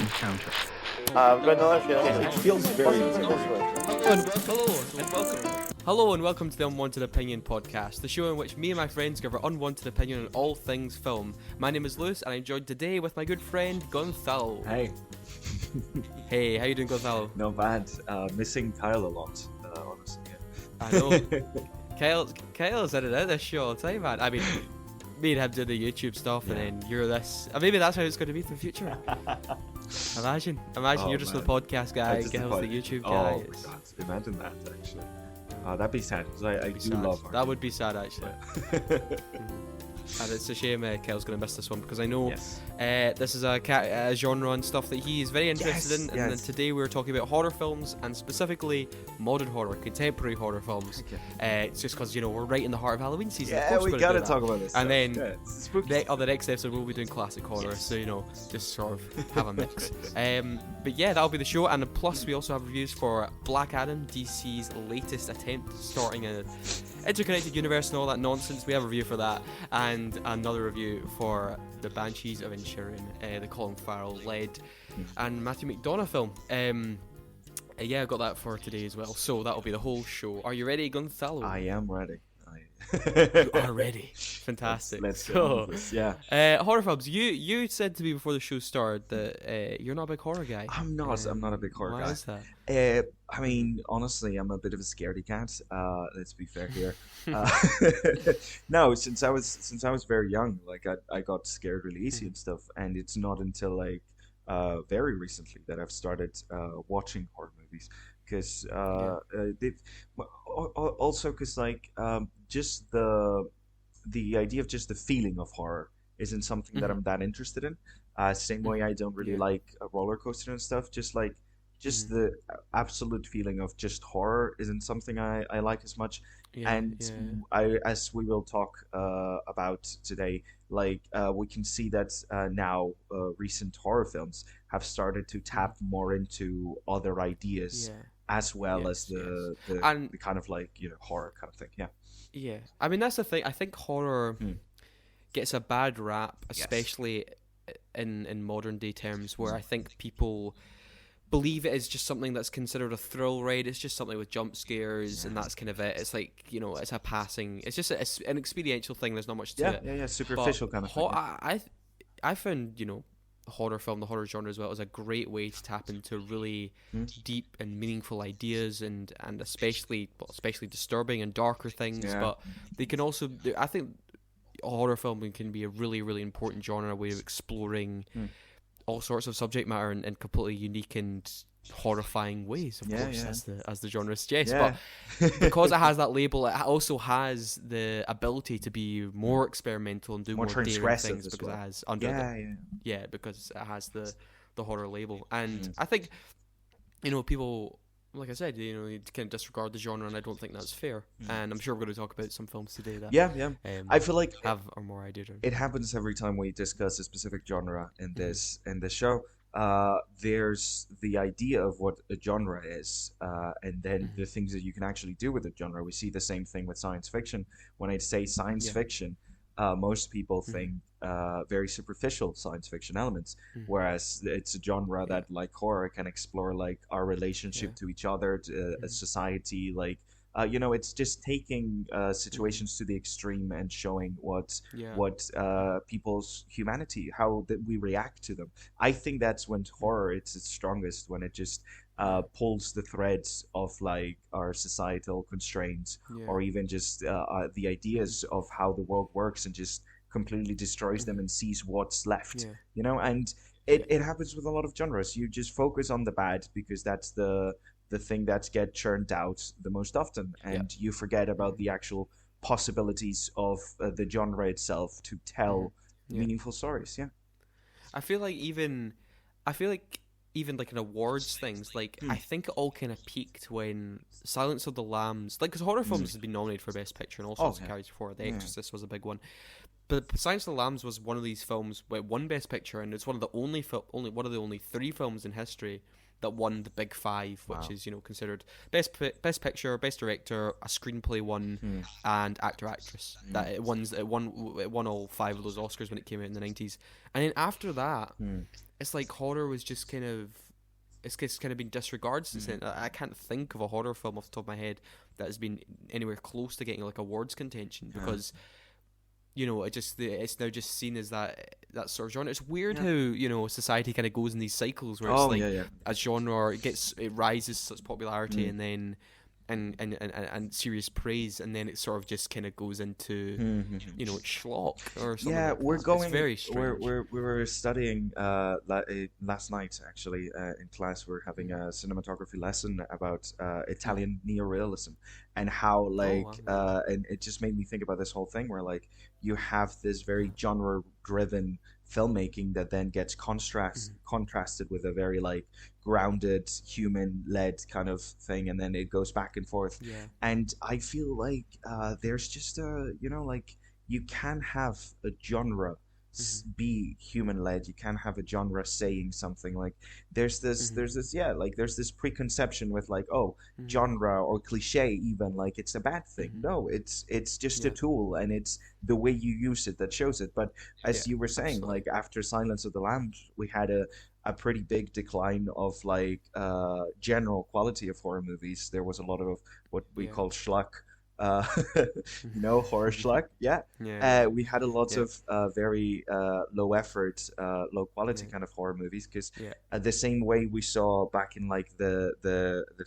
encounter. It feels very Hello and welcome to the Unwanted Opinion podcast, the show in which me and my friends give our unwanted opinion on all things film. My name is Lewis and I'm joined today with my good friend Gonzalo. Hey, Hey, how you doing, Gonzalo? not bad. Missing Kyle a lot, honestly. I know. Kyle's in and out of this show all the time, man. I mean, me and him do the YouTube stuff, and then you're this. Maybe that's how it's going to be for the future. Imagine you're just the podcast guy, Kyle's the YouTube guy. Oh my god, imagine that actually. That'd be sad because I do sad. love. That would be sad actually. And it's a shame Kyle's going to miss this one because I know this is a genre and stuff that he is very interested in. And then today we're talking about horror films and specifically modern horror, contemporary horror films. It's just because, we're right in the heart of Halloween season. Yeah, we gotta talk about this. And then the next episode we'll be doing classic horror, so just sort of have a mix. But yeah, that'll be the show. And plus we also have reviews for Black Adam, DC's latest attempt starting an interconnected universe and all that nonsense. We have a review for that, and another review for the Banshees of Inisherin, the Colin Farrell led and Matthew McDonagh film. Yeah, I got that for today as well, so that'll be the whole show. Are you ready, Gonzalo? I am ready. You are ready. Fantastic. Let's go. Horror films. You said to me before the show started that you're not a big horror guy. I'm not a big horror guy. Why is that? I mean, honestly, I'm a bit of a scaredy cat. Let's be fair here. No, since I was very young, like I got scared really easy and stuff, and it's not until like very recently that I've started watching horror movies. Because also because like just the idea of just the feeling of horror isn't something that I'm that interested in. Same way I don't really like a roller coaster and stuff. Just the absolute feeling of just horror isn't something I like as much. As we will talk about today, like we can see that now recent horror films have started to tap more into other ideas. As well as the kind of like horror kind of thing. Yeah, I mean that's the thing. I think horror gets a bad rap, especially in modern day terms, where I think people believe it is just something that's considered a thrill ride. It's just something with jump scares, and that's kind of it. It's like it's a passing. It's just an experiential thing. There's not much to it. Superficial kind of thing. I found the horror genre as well is a great way to tap into really deep and meaningful ideas and especially disturbing and darker things, but they can also, I think horror film can be a really, really important genre, a way of exploring all sorts of subject matter in completely unique and horrifying ways, of course, as the genre suggests. But because it has that label, it also has the ability to be more experimental and do more daring things because it has because it has the horror label. And I think people, like I said, you can disregard the genre, and I don't think that's fair. And I'm sure we're going to talk about some films today that I feel like have or more idea. It happens every time we discuss a specific genre in this show. There's the idea of what a genre is, and then the things that you can actually do with a genre. We see the same thing with science fiction. When I say science fiction, most people think very superficial science fiction elements, whereas it's a genre that, like horror, can explore like our relationship to each other, to a society, like it's just taking situations to the extreme and showing what people's humanity, how that we react to them. I think that's when horror it's its strongest, when it just pulls the threads of like our societal constraints, or even just the ideas of how the world works, and just completely destroys them and sees what's left. And it happens with a lot of genres. You just focus on the bad because that's the thing that get churned out the most often, and you forget about the actual possibilities of the genre itself to tell meaningful stories. I feel like even like in awards things, like I think it all kind of peaked when Silence of the Lambs, like, because horror films have been nominated for Best Picture and all sorts of categories before. The Exorcist was a big one, but Silence of the Lambs was one of these films where it won Best Picture, and it's one of the only only 3 films in history that won the Big Five, which is considered best picture, best director, a screenplay one, and actor actress. That it won all 5 of those Oscars when it came out in the 90s, and then after that, it's like horror was just kind of it's just kind of been disregarded since Mm. then. I can't think of a horror film off the top of my head that has been anywhere close to getting like awards contention Yeah. because it's now just seen as that sort of genre. It's weird Yeah. how society kind of goes in these cycles where it's Oh like yeah, yeah. a genre it rises to such popularity Mm. and then and serious praise and then it sort of just kind of goes into Mhm. schlock or something Yeah, like we're that. It's going. very strange. We were studying last night actually in class. We're having a cinematography lesson about Mm-hmm. Italian neorealism and how Oh wow, yeah, and it just made me think about this whole thing where like you have this yeah. very genre driven filmmaking that then gets Mm-hmm. contrasted with a very like grounded human led kind of thing, and then it goes back and forth. Yeah. And I feel like there's just a like you can have a genre Mm-hmm. be human led. You can have a genre saying something like Mm-hmm. there's this yeah like there's this preconception with like, oh, Mm-hmm. genre or cliche even like it's a bad thing. Mm-hmm. No, it's just a Yeah. tool, and it's the way you use it that shows it. But Yeah. as you were saying, Absolutely. like after Silence of the Lambs we had a pretty big decline of like general quality of horror movies. There was a lot of what we Yeah. call schlock, uh, horror schlock. Yeah, Yeah. Yeah. we had a lot Yeah. of very low effort, low quality Yeah. kind of horror movies because Yeah. the same way we saw back in like the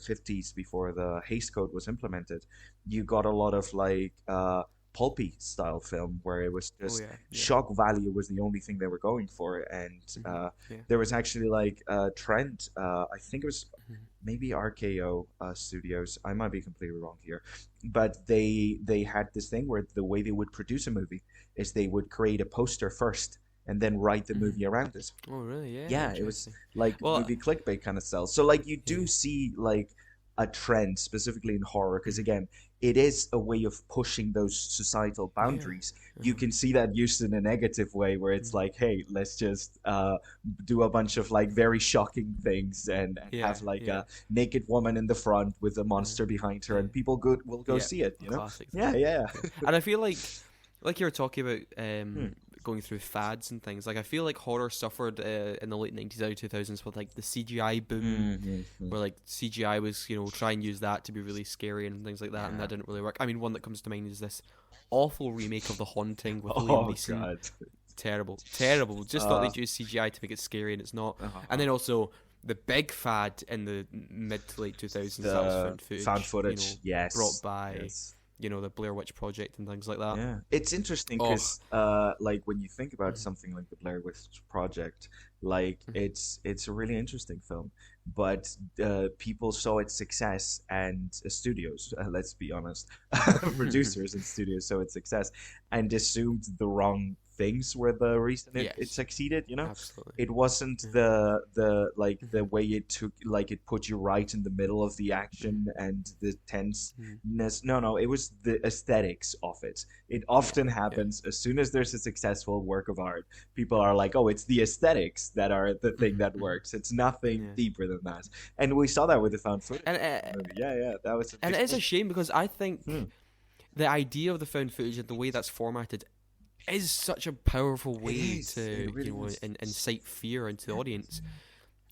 50s before the Hays Code was implemented, you got a lot of like pulpy style film where it was Oh just yeah. Yeah. shock value was the only thing they were going for, and Mm-hmm. Yeah. there was actually like a trend. I think it was Mm-hmm. maybe RKO Studios. I might be completely wrong here, but they had this thing where the way they would produce a movie is they would create a poster first and then write the Mm-hmm. movie around it. Oh really? Yeah. Yeah, it was Interesting. like Well. movie clickbait kind of style. So like you do Yeah. see like a trend specifically in horror because Mm-hmm. again, it is a way of pushing those societal Yeah. boundaries. You Uh-huh. can see that used in a negative way where it's Mm-hmm. like, hey, let's just do a bunch of like very shocking things and Yeah. have like Yeah. a naked woman in the front with a Uh-huh. monster behind her, Yeah. and people good will go Yeah. see it, A you know? classic Yeah, thing. yeah. Yeah. And I feel like you were talking about Hmm. going through fads and things. Like I feel like horror suffered in the late 90s, early 2000s with like the CGI boom, Mm-hmm. where like CGI was try and use that to be really scary and things like that, and Yeah. that didn't really work. I mean, one that comes to mind is this awful remake of The Haunting with Liam Oh Neeson. God. Terrible, terrible. Just thought Uh, they'd use CGI to make it scary, and it's not. And uh, then also the big fad in the mid to late 2000s that was the found found footage. footage, Brought yes, by yes. the Blair Witch Project and things like that. Yeah, it's interesting Oh. because, like when you think about Mhm, something like the Blair Witch Project, like mhm, it's a really interesting film, but people saw its success and studios, let's be honest, mhm. producers and studios saw its success and assumed the wrong things were the reason it Yes, succeeded. You know, absolutely. it wasn't Yeah. the like Mhm, the way it took like it put you right in the middle of the mhm, action and the tense. mhm. No, no, it was the aesthetics of it. It Yeah, often yeah. happens as soon as there's a successful work of art, people are like, oh, it's the aesthetics that are the thing Mhm, that mhm. works. It's nothing Yeah. deeper than that. And we saw that with the found footage And movie. Yeah, yeah, that was a and big it is a thing. shame because I Hmm. think the idea of the found footage and the way that's formatted is such a powerful It way is. It to really is. incite fear into the Yeah. audience.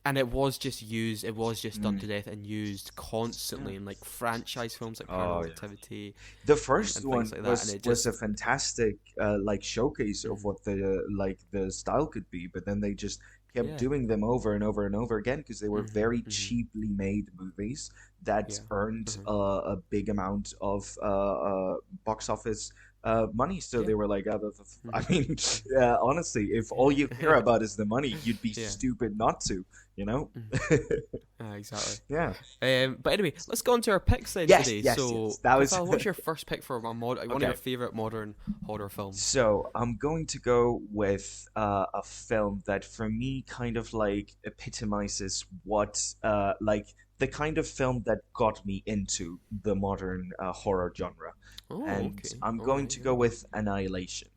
And it was just used. It was just done Mm. to death and used Yeah. constantly in like franchise films like Oh Paranormal yeah. Activity The first and things one like that. And it was a just fantastic like showcase of mhm. what the style could be, but then they just kept Yeah. doing them over and over and over again because they were Hmm. very Hmm. cheaply made movies that Yeah. earned Hmm. a big amount of box office money. So Yeah. they were like, I Hmm. mean, Hmm. honestly, if all you care about is the money, you'd be Yeah. stupid not to, you know? Hmm. Exactly. Yeah. But anyway, let's go on to our picks then Yes, today. yes, yes. So, That was Cathal, what's your first pick for one of your okay. favorite modern horror films? So I'm going to go with a film that for me kind of like epitomizes what like the kind of film that got me into the modern horror genre, Oh, and okay. I'm All going right. to Yeah. go with Annihilation.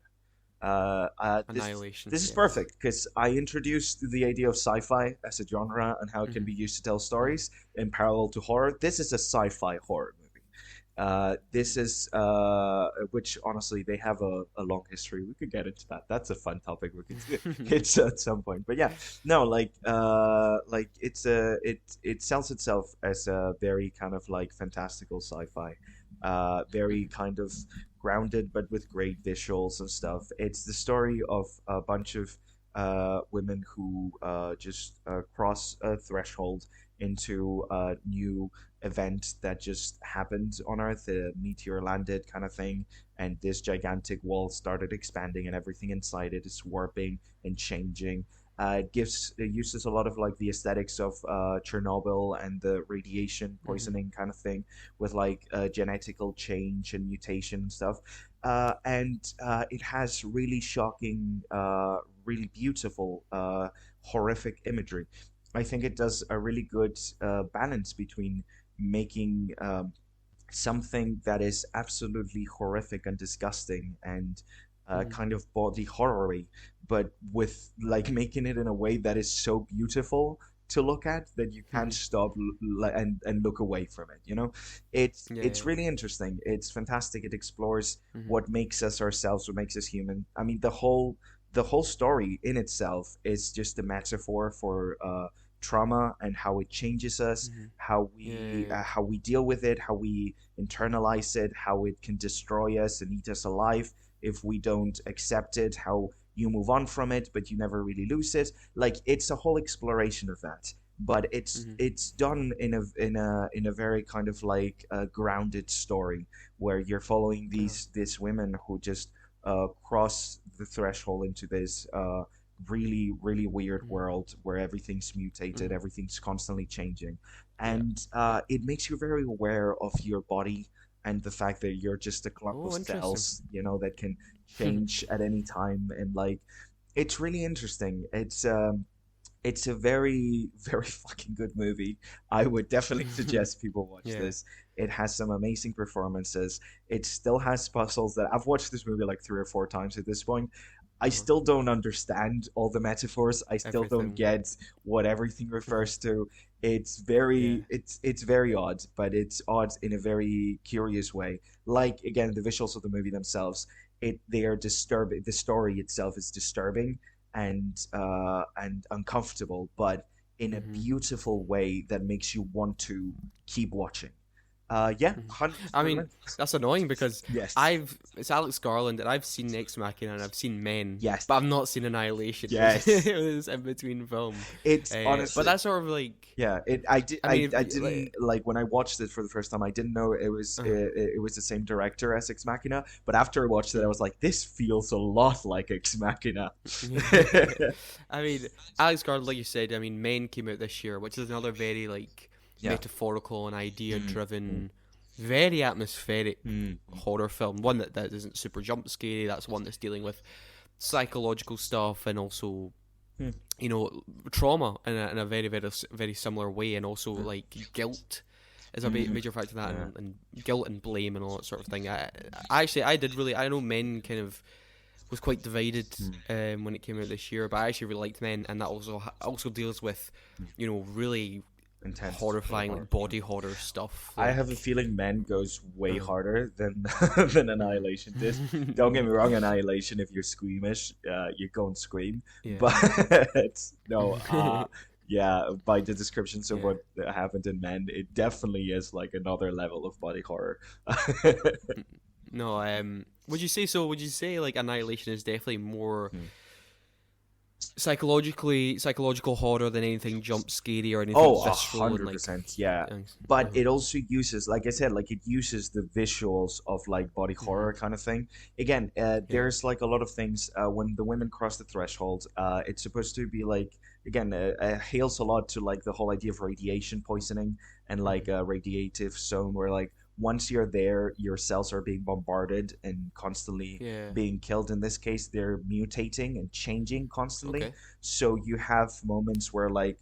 Annihilation. This is Yeah. perfect because I introduced the idea of sci-fi as a genre and how it can Hmm. be used to tell Hmm. stories in parallel to horror. This is a sci-fi horror movie. This is which honestly they have a long history. We could get into that. That's a fun topic we could hit at some point. But yeah, no, like it sells itself as a very kind of like fantastical sci-fi, very Mhm, kind of grounded but with great visuals and stuff. It's the story of a bunch of women who just cross a threshold into a new event that just happened on Earth. A meteor landed, kind of thing, and this gigantic wall started expanding, and everything inside it is warping and changing. It uses a lot of like the aesthetics of Chernobyl and the radiation mhm, poisoning kind of thing, with like genetical change and mutation and stuff. And it has really shocking, really beautiful, horrific imagery. I think it does a really good balance between making something that is absolutely horrific and disgusting and mhm, kind of body horror-y, but with like making it in a way that is so beautiful to look at that you can't mhm. stop and look away from it. You know, Yeah, it's yeah. really interesting. It's fantastic. It explores Mhm, what makes us ourselves, what makes us human. I mean, the whole story in itself is just a metaphor for trauma and how it changes us, mhm. Yeah, yeah, yeah. how we deal with it, how we internalize it, how it can destroy us and eat us alive if we don't accept it, how you move on from it but you never really lose it. Like it's a whole exploration of that, but Mhm. it's done in a very kind of like grounded story where you're following Uh-huh. these women who just cross the threshold into this really really weird Mhm, world where everything's mutated, mhm. everything's constantly changing, Yeah, and yeah. it makes you very aware of your body and the fact that you're just a clump of Oh, interesting. cells, you know, that can change at any time. And like it's really interesting. It's a very very fucking good movie. I would definitely suggest people watch Yeah. this. It has some amazing performances. It still has puzzles that I've watched this movie like 3 or 4 times at this point. I Uh-huh. still don't understand all the metaphors. I still don't Everything. get what everything Uh-huh. refers to. Yeah. It's very odd, but it's odd in a very curious way. Like again, the visuals of the movie themselves, they are disturbing. The story itself is disturbing and uncomfortable, but in a Mhm. beautiful way that makes you want to keep watching. Yeah, Mhm. 100% I mean, recommend. that's annoying because Yes, I've it's Alex Garland and I've seen Next Machina and I've seen Men, yes, but I've not seen Annihilation, which yes. is in between film. It's But honestly, that's sort of like, yeah. I mean, if I you, didn't like when I watched it for the first time. I didn't know uh, it was the same director as Ex Machina. But after I watched it, I mhm. was like, this feels a lot like Ex Machina. I mean, Alex Garland, like you said, I mean, Men came out this year, which is another very like Yeah. metaphorical and Mm, mm, idea-driven, very atmospheric mm, horror film. One that isn't super jump scary. That's one that's dealing with psychological stuff and also mm, trauma in a very very similar way, and also mm, like guilt is a mm. major factor in that, Yeah. and guilt and blame and all that sort of thing. I actually I did really I know Men kind of was quite divided Mm, when it came out this year, but I actually really liked Men, and that also deals with mm. really Intense body horrifying horror. like body horror stuff. I have a Like, feeling Men goes way uh, harder than than Annihilation did. Don't get me wrong, yeah, Annihilation, if you're squeamish, you go and scream. yeah, But no, yeah, by the descriptions of yeah. what happened in Men, it definitely is like another level of body horror. No, would you say so? Would you say like Annihilation is definitely more Hmm. psychological horror than anything jump scary or anything Oh, a visceral and hundred like percent, yeah. uh, But uh-huh. it also uses, like I said, like it uses the visuals of like body Hmm. horror kind of thing. Again, Yeah. there's like a lot of things when the women cross the threshold. It's supposed to be like again, hails a lot to like the whole idea of radiation poisoning and like Hmm. a radiative zone where like once you're there, your cells are being bombarded and constantly Yeah. being killed. In this case, they're mutating and changing constantly. Okay. So you have moments where like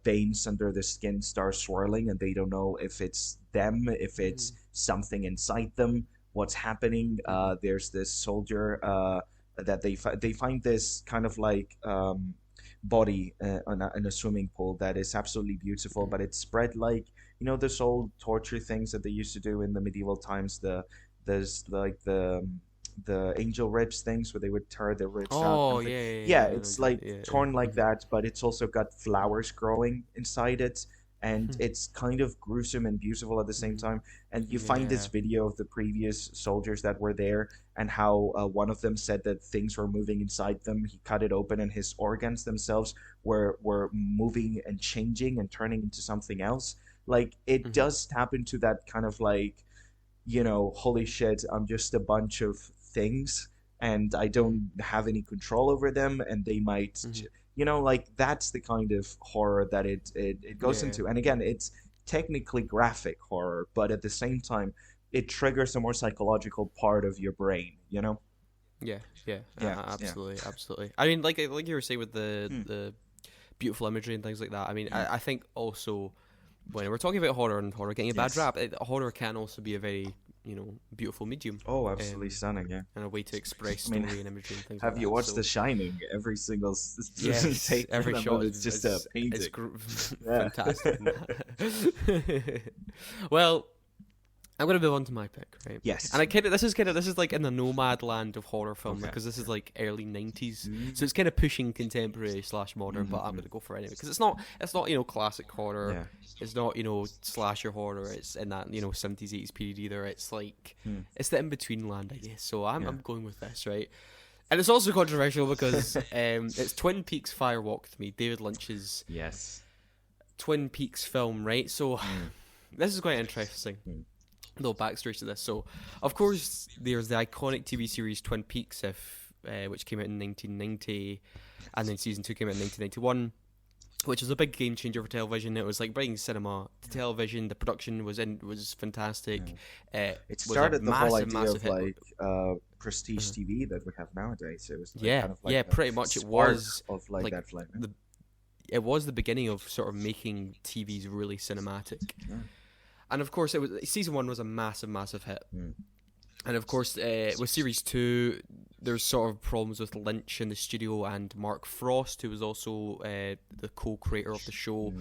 veins under the skin start swirling and they don't know if it's them, if it's Mm-hmm. something inside them, what's happening. Mm-hmm. There's this soldier that they find this kind of like body in a swimming pool that is absolutely beautiful, Mm-hmm. but it's spread like those old torture things that they used to do in the medieval times. There's like the angel ribs things where they would tear the ribs out, kind Oh of thing. yeah, yeah, Yeah, yeah. I know it's like exactly. Yeah, yeah. torn like that, but it's also got flowers growing inside it, and Mhm. it's kind of gruesome and beautiful at the same Mhm. time. And you find this Yeah. video of the previous soldiers that were there, and how one of them said that things were moving inside them. He cut it open, and his organs themselves were moving and changing and turning into something else. Like, it Mhm. does tap into that kind of like, holy shit, I'm just a bunch of things, and I Mhm. don't have any control over them, and they might, Mhm. like, that's the kind of horror that it goes Yeah. into. And again, it's technically graphic horror, but at the same time, it triggers a more psychological part of your brain, you know? Yeah. Yeah. Yeah, yeah. Absolutely. Absolutely. I mean, like you were saying with the Hmm. the beautiful imagery and things like that. I mean, Yeah. I think also when we're talking about horror and horror getting a bad Yes. rap, horror can also be a very beautiful medium, Oh, absolutely um, stunning, yeah. and a way to express I mean, story and imagery and things like have you that. watched The So Shining? Every single yes, take in every that shot movie, it's just a is painting. Yeah. fantastic. In that. Well, I'm gonna move on to my pick, right? And Yes. I kind of this is like in the nomad land of horror film Okay. because this is like early '90s, so Mm-hmm. it's kind of pushing contemporary slash modern. But I'm Mm-hmm. gonna go for it anyway because it's not classic horror, Yeah. it's not slasher horror. It's in that '70s '80s period either. It's like Hmm. it's the in between land, I guess. So Yeah. I'm going with this, right? And it's also controversial because it's Twin Peaks: Fire Walk with Me, David Lynch's Yes. Twin Peaks film, right? So Mm. this is quite interesting. Mm. Little backstory to this. So, of course, there's the iconic TV series Twin Peaks, which came out in 1990, and then season 2 came out in 1991, which was a big game changer for television. It was like bringing cinema to television. The production was fantastic. It Was a started the whole massive, idea massive of hit. like prestige TV that we have nowadays. It was like Yeah, kind of like yeah, the pretty much. It spark was of like like that flame. it was the beginning of sort of making TVs really cinematic. Yeah. And of course, it was season 1 was a massive, massive hit. Mm. And of course, with series 2, there's sort of problems with Lynch in the studio and Mark Frost, who was also the co-creator of the show,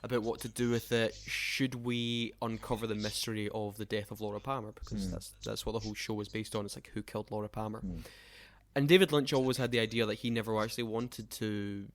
about what to do with it. Should we uncover the mystery of the death of Laura Palmer? Because that's what the whole show was based on. It's like, who killed Laura Palmer? And David Lynch always had the idea that he never actually wanted to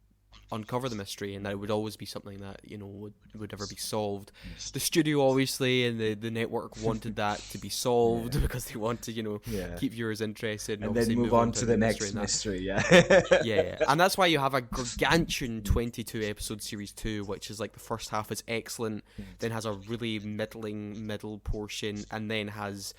uncover the mystery, and that it would always be something that would never be solved. The studio obviously and the network wanted that to be solved because they want to Yeah. keep viewers interested and And obviously then move on to the the next mystery and that. mystery. Yeah. Yeah, and that's why you have a gargantuan 22 episode series 2, which is like the first half is excellent, then has a really middling middle portion, and then has,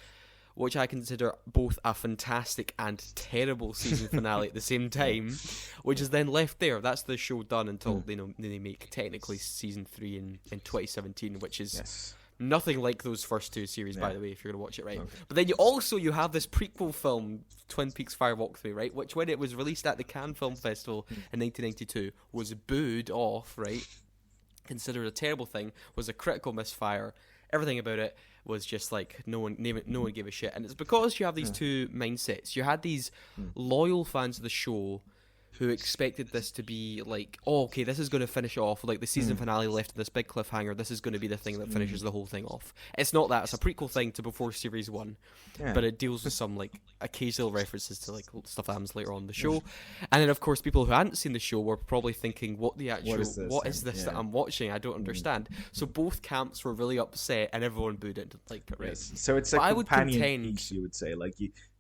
which I consider both a fantastic and terrible season finale at the same time, which is then left there. That's the show done until they make technically season 3 in 2017, which is Yes. nothing like those first two series, by Yeah. the way, if you're gonna watch it right. Okay. But then you have this prequel film, Twin Peaks: Fire Walk With Me, right, which when it was released at the Cannes Film Festival in 1992 was booed off, right? Considered a terrible thing, was a critical misfire. Everything about it was just like no one gave a shit, and it's because you have these two mindsets. You had these loyal fans of the show who expected this to be like, oh, okay, this is going to finish off like the season finale left this big cliffhanger. This is going to be the thing that finishes the whole thing off. It's not that. It's a prequel thing to before series 1, Yeah. but it deals with some like occasional references to like stuff that happens later on in the show. And then of course people who hadn't seen the show were probably thinking, what is this that I'm watching? I don't understand. So both camps were really upset, and everyone booed it. Like, right. Yes. So it's a But I would companion contend- piece, you would say. Like,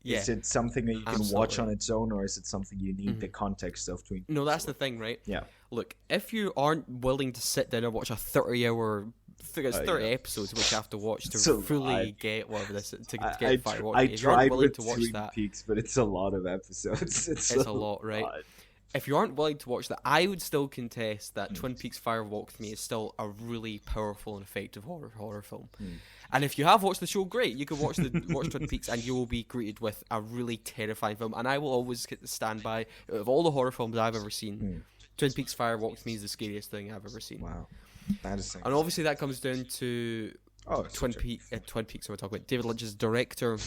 Yeah, is it something that you can watch absolutely. on its own, or is it something you need the context of Twin Peaks? No, that's the thing, right? Yeah. Look, if you aren't willing to sit down and watch a 30-hour, I think it's 30 episodes which you have to watch to So fully get whatever this to get I Fire Walk. I If you aren't tried willing with to watch Twin that, Peaks, but it's a lot of episodes. It's a lot, right? If you aren't willing to watch that, I would still contest that Twin Peaks: Fire Walk With Me is still a really powerful and effective horror film. And if you have watched the show, great. You can watch Twin Peaks, and you will be greeted with a really terrifying film. And I will always stand by, of all the horror films I've ever seen, Twin Peaks: Fire Walk With Me is the scariest thing I've ever seen. Wow. That is And obviously that comes down to Oh, such a Twin Peaks. We're talking about David Lynch's director.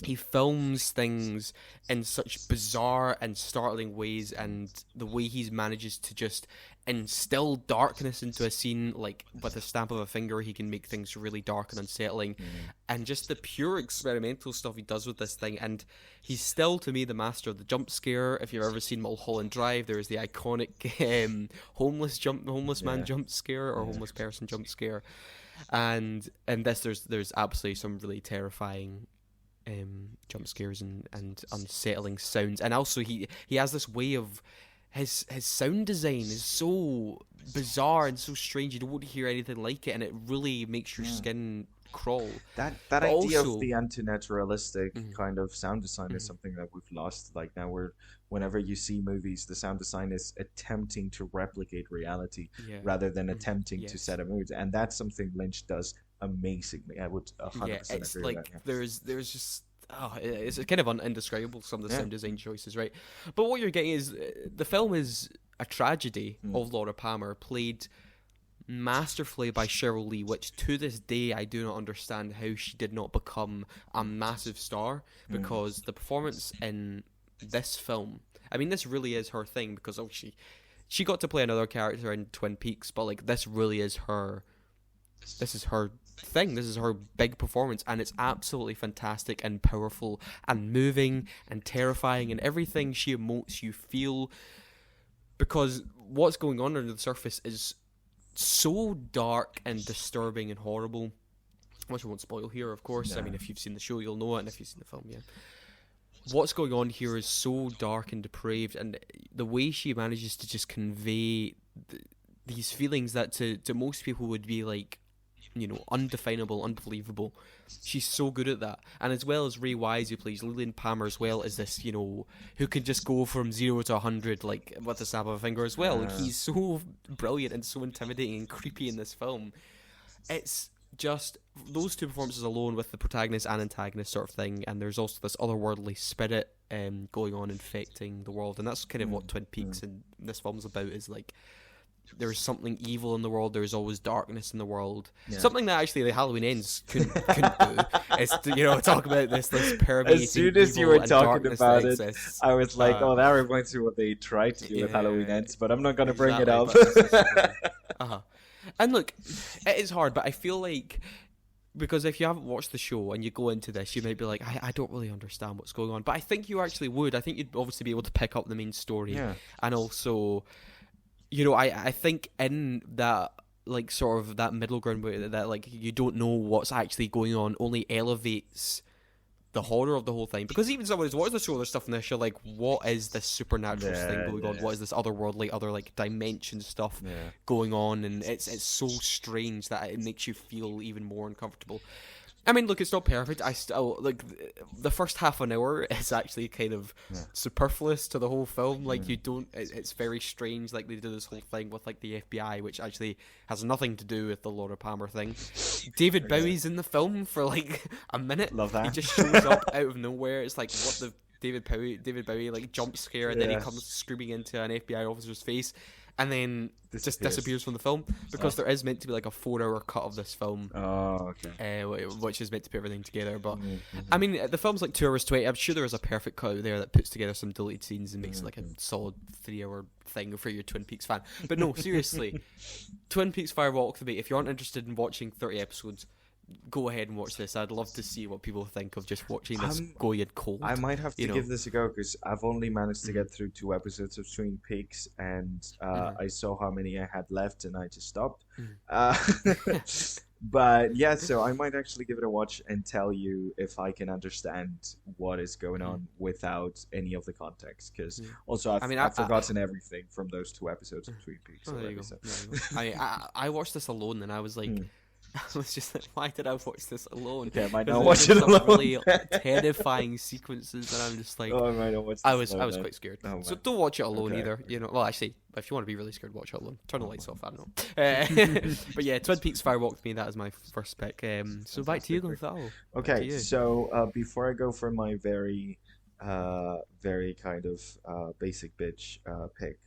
He films things in such bizarre and startling ways, and the way he manages to just instill darkness into a scene, like with a stamp of a finger, he can make things really dark and unsettling, and just the pure experimental stuff he does with this thing. And he's still, to me, the master of the jump scare. If you've ever seen Mulholland Drive, there is the iconic homeless man yeah, jump scare or yeah. homeless person jump scare. And in this, there's absolutely some really terrifying jump scares and unsettling sounds, and also he has this way of his sound design is so bizarre and so strange. You don't hear anything like it, and it really makes your Yeah. skin crawl. That But idea of also, the anti-naturalistic mhm, kind of sound design is mhm, something that we've lost. Like now, we're whenever you see movies, the sound design is attempting to replicate reality yeah, rather than mhm, attempting to yes. set a mood, and that's something Lynch does amazingly. I would Yeah, 100% it's agree with that. like there's just it's kind of indescribable, some of the Yeah. sound design choices, right? But what you're getting is the film is a tragedy Yeah. of Laura Palmer, played masterfully by Cheryl Lee, which to this day I do not understand how she did not become a massive star, Mm. because the performance in this film, I mean, this really is her thing, because oh, she got to play another character in Twin Peaks, but like this really is her, this is her thing, this is her big performance, and it's absolutely fantastic and powerful and moving and terrifying, and everything she emotes you feel, because what's going on under the surface is so dark and disturbing and horrible, which I won't spoil here, of course. I No. mean, if you've seen the show, you'll know it, and if you've seen the film, yeah. What's going on here is so dark and depraved, and the way she manages to just convey these feelings that to most people would be like, undefinable, unbelievable. She's so good at that, and as well as Ray Wise, who plays Lillian Palmer, as well as this, who can just go from 0 to 100 like with the snap of a finger as well. Like, Uh, he's so brilliant and so intimidating and creepy in this film. It's just those two performances alone, with the protagonist and antagonist sort of thing, and there's also this otherworldly spirit going on infecting the world, and that's kind of what mm, Twin mm. Peaks and this film's about. Is like there's something evil in the world. There's always darkness in the world. Yeah. Something that actually the Halloween Ends couldn't do is to, talk about this As permeating soon as you evil were and talking darkness that about it, exists. I was like, Uh, "Oh, that reminds me of what they tried to do with Halloween yeah, Ends," but I'm not gonna bring it exactly. up. But this is uh-huh. And look, it is hard, but I feel like, because if you haven't watched the show and you go into this, you might be like, I don't really understand what's going on. But I think you actually would. I think you'd obviously be able to pick up the main story, Yeah. and also, I think in that, like, sort of that middle ground where that, like, you don't know what's actually going on only elevates the horror of the whole thing. Because even someone who's watched the show, there's stuff in this show like, what is this supernatural thing Yeah, going on? yeah, What is this otherworldly, other like dimension stuff yeah. going on? And it's so strange that it makes you feel even more uncomfortable. I mean, look, it's not perfect. I still like the first half an hour is actually kind of Yeah. superfluous to the whole film. Like, Mm. you don't. It's very strange. Like, they do this whole thing with like the FBI, which actually has nothing to do with the Laura Palmer thing. David Okay. Bowie's in the film for like a minute. Love He that. just shows up out of nowhere. It's like, what the David Bowie like jump scare, and then he Yeah. comes screaming into an FBI officer's face, and then just Disappears. disappears from the film, because there is meant to be like a 4-hour cut of this film, Oh, okay. which is meant to put everything together. But Mm-hmm. I mean, the film's like 2 hours 20. I'm sure there is a perfect cut out there that puts together some deleted scenes and makes it like a solid 3-hour thing for your Twin Peaks fan. But no, seriously, Twin Peaks Fire Walk with Me. If you aren't interested in watching 30 episodes, go ahead and watch this. I'd love to see what people think of just watching this going in cold. I might have to you know. give this a go because I've only managed to get through 2 episodes of Twin Peaks, and I saw how many I had left, and I just stopped. Uh, but yeah, so I might actually give it a watch and tell you if I can understand what is going on without any of the context. Because also, I mean, I've forgotten everything from those 2 episodes of Twin Peaks Oh, there already. you go. So. There you go. I watched this alone, and I was like, I was just like, why did I watch this alone? Okay, I might Because not there's watch just it some alone. really terrifying sequences, and I'm just like, Oh, I might not watch this I was alone then. quite scared. Oh, So man. don't watch it alone Okay. either. Well, actually, if you want to be really scared, watch it alone. Turn the lights off. I don't know. But yeah, Twin Peaks Fire Walk with Me. That is my first pick. So back to you, Fantastic. Gonzalo. Okay, so before I go for my very kind of basic bitch pick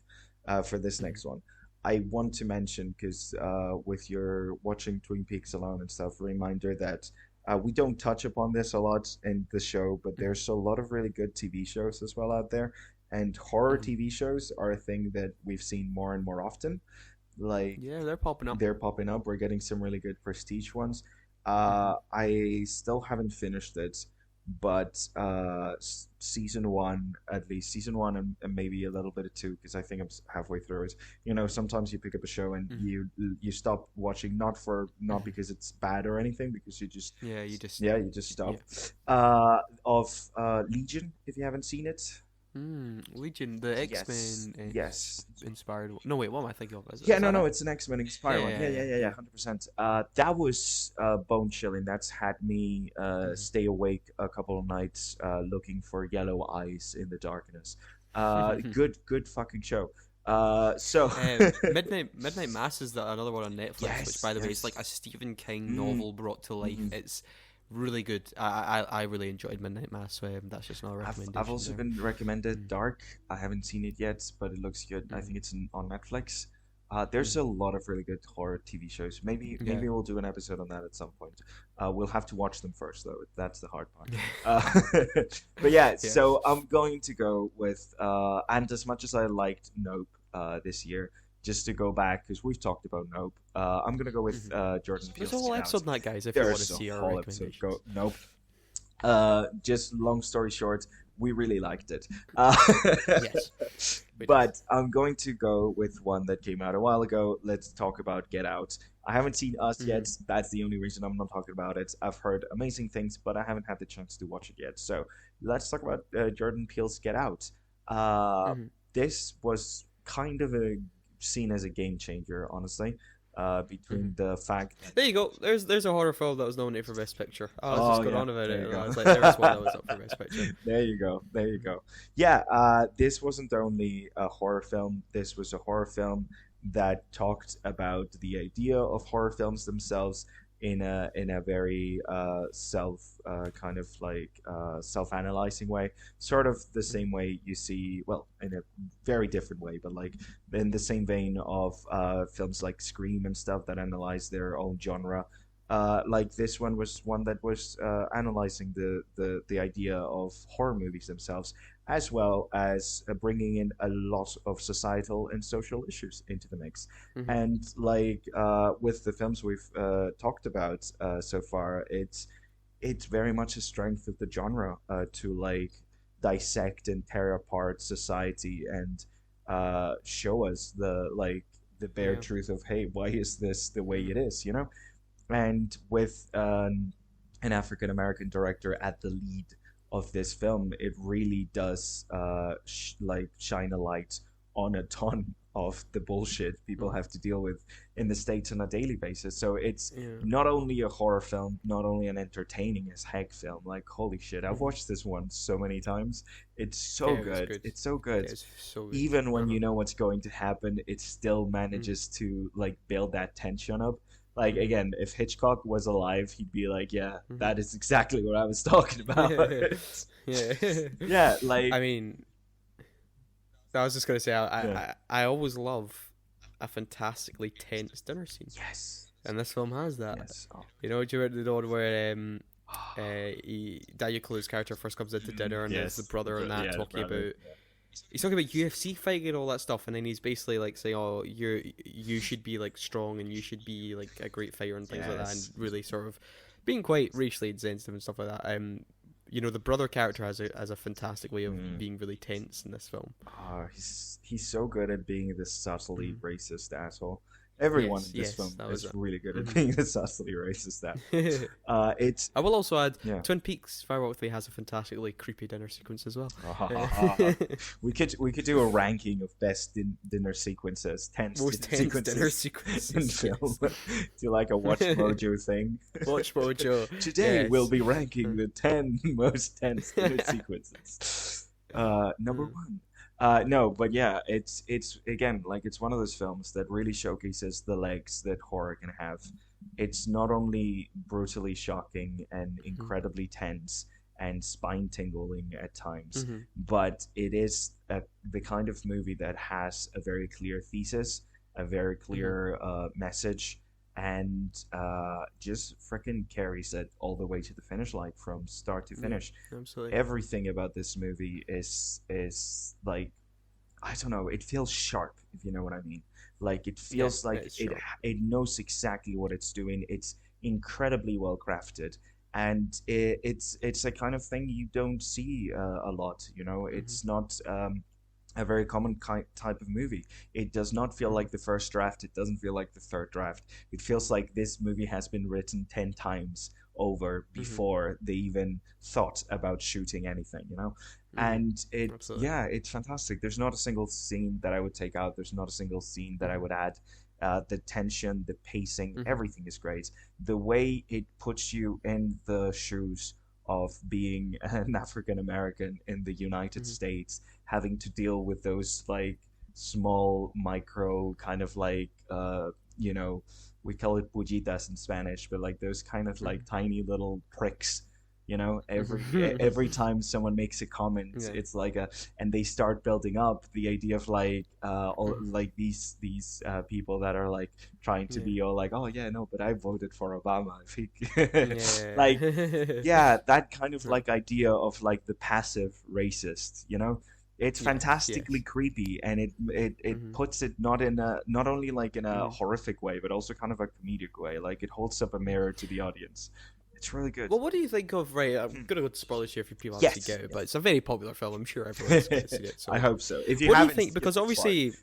for this next one, I want to mention because with your watching Twin Peaks alone and stuff, reminder that we don't touch upon this a lot in the show, but Mm-hmm. there's a lot of really good TV shows as well out there, and horror Mm-hmm. TV shows are a thing that we've seen more and more often. Like Yeah, they're popping up. they're popping up. We're getting some really good prestige ones. Mm-hmm. I still haven't finished it, but season one, at least season one, and maybe a little bit of two, because I think I'm halfway through it. You know, sometimes you pick up a show and Mm-hmm. you stop watching, not Mm-hmm. because it's bad or anything, because you just Yeah, you just yeah, you just yeah. stop. Of Legion, if you haven't seen it. Legion, the X Yes, Men yes. inspired one. No, wait, what am I thinking of? Yeah, Is no, that no, it? it's an X-Men Yeah, inspired one. yeah, Yeah, yeah, yeah, yeah, yeah, yeah. 100%. That was bone chilling. That's had me stay awake a couple of nights looking for yellow eyes in the darkness. Mm-hmm. Good fucking show. So Midnight Mass is another one on Netflix, which, yes, by the way, is like yes. a Stephen King Mm, novel brought to life. mhm. It's really good. I really enjoyed Midnight Mass, so that's just another I've recommendation also there. been recommended Mm. Dark. I haven't seen it yet, but it looks good. I Mm. think it's on Netflix. There's Mm. a lot of really good horror TV shows. Yeah. Maybe we'll do an episode on that at some point. We'll have to watch them first, though. That's the hard part. But yeah, Yeah. so I'm going to go with and as much as I liked Nope this year, just to go back because we've talked about Nope. I'm gonna go with Hmm. Jordan There's a Peele's whole Get Out. episode on that, guys, if you want to There's a see our whole episode. Go recommendations. Nope. Just long story short, we really liked it. Yes, we did. But I'm going to go with one that came out a while ago. Let's talk about Get Out. I haven't seen Us Hmm. yet. That's the only reason I'm not talking about it. I've heard amazing things, but I haven't had the chance to watch it yet. So let's talk about Jordan Peele's Get Out. Uh, Hmm. this was kind of a seen as a game changer, honestly. Hmm. Between the fact that There you go. There's a horror film that was nominated for Best Picture. I was oh just going yeah, on about there it, you and I go. was like, there was one that was up for Best Picture. There you go. There you go. Yeah, this wasn't only a horror film. This was a horror film that talked about the idea of horror films themselves in a very self kind of like self-analyzing way, sort of the Hmm. same way you see, well, in a very different way, but like in the same vein of films like Scream and stuff that analyze their own genre. Like this one was one that was analyzing the idea of horror movies themselves, as well as bringing in a lot of societal and social issues into the mix. Hmm. And like with the films we've talked about so far, it's very much a strength of the genre to like dissect and tear apart society and show us the like the bare Yeah. truth of hey, why is this the way Hmm. it is, you know? And with an African American director at the lead of this film, it really does like shine a light on a ton of the bullshit people Hmm. have to deal with in the States on a daily basis. So it's Yeah. not only a horror film, not only an entertaining as heck film. Like holy shit, I've Hmm. watched this one so many times. It's so Yeah, it was good. good. It's so Yeah, good it's so good. even when Uh-huh. you know what's going to happen, it still Hmm. manages to like build that tension up. Like Hmm. again, if Hitchcock was alive, he'd be like, "Yeah, Hmm. that is exactly what I was talking about." Yeah. Yeah, like I mean, I was just gonna say, yeah, I always love a fantastically tense dinner scene, yes, and this film has that. yes. Oh, You know, do you remember the one where Daniel Kaluuya's character first comes into dinner, and there's the yes, brother and that yeah, the talking brother. about he's talking about UFC fighting and all that stuff, and then he's basically like saying, "Oh, you should be like strong, and you should be like a great fighter and things like that," and Yes. really sort of being quite racially insensitive and stuff like that. You know, the brother character has a fantastic way of Mm. being really tense in this film. He's so good at being this subtly Mhm. racist asshole. Everyone Yes, in this yes, film that was is it. really good at Mhm. being this subtly racist asshole. It's I will also add, yeah. Twin Peaks Fire Walk with Me has a fantastically creepy dinner sequence as well. We could do a ranking of best dinner sequences, tense Most dinner tense dinner sequences in sequences. film. Yes. Do like a Watch Mojo thing. Watch Mojo. Today we'll Yes. be ranking the 10 most tense dinner sequences. Number Mm. one. No, but yeah, it's again like it's one of those films that really showcases the legs that horror can have. It's not only brutally shocking and Mhm. incredibly tense and spine tingling at times, Mhm. but it is the kind of movie that has a very clear thesis, a very Mm-hmm. clear message, and just freaking carries it all the way to the finish line from start to Yeah, finish. absolutely. Everything about this movie is like, I don't know, it feels sharp, if you know what I mean. Like it Yeah, feels like it's sharp. it knows exactly what it's doing. It's incredibly well crafted, and it's a kind of thing you don't see a lot. You know, Mm-hmm. it's not a very common type of movie. It does not feel Mm-hmm. like the first draft. It doesn't feel like the third draft. It feels like this movie has been written 10 times over Mm-hmm. before they even thought about shooting anything. You know, Mm-hmm. and Absolutely. yeah, it's fantastic. There's not a single scene that I would take out. There's not a single scene that I Mm-hmm. would add. The tension, the pacing, Mm-hmm. everything is great. The way it puts you in the shoes of being an African American in the United Mm-hmm. States, having to deal with those like small micro kind of like you know, we call it pujitas in Spanish, but like those kind of like tiny little pricks, you know, Mm-hmm. every time someone makes a comment, Yeah. it's like a, and they start building up the idea of like all, Mm-hmm. like these people that are like trying to Yeah. be all like, oh yeah, no, but I voted for Obama, I think. Like, Yeah. yeah, that kind of Right. like idea of like the passive racist, you know, it's Yes. fantastically Yes. creepy, and it Mm-hmm. puts it not in a, not only like in a Mm-hmm. horrific way, but also kind of a comedic way. Like it holds up a mirror to the audience. It's really good. Well, what do you think of? Right, I'm gonna go to spoilers here if people haven't seen Yes, Get Out, but yes. it's a very popular film. I'm sure everyone's gonna see it. I So, hope so. If you what do you haven't think? seen it, Because it's fine. obviously,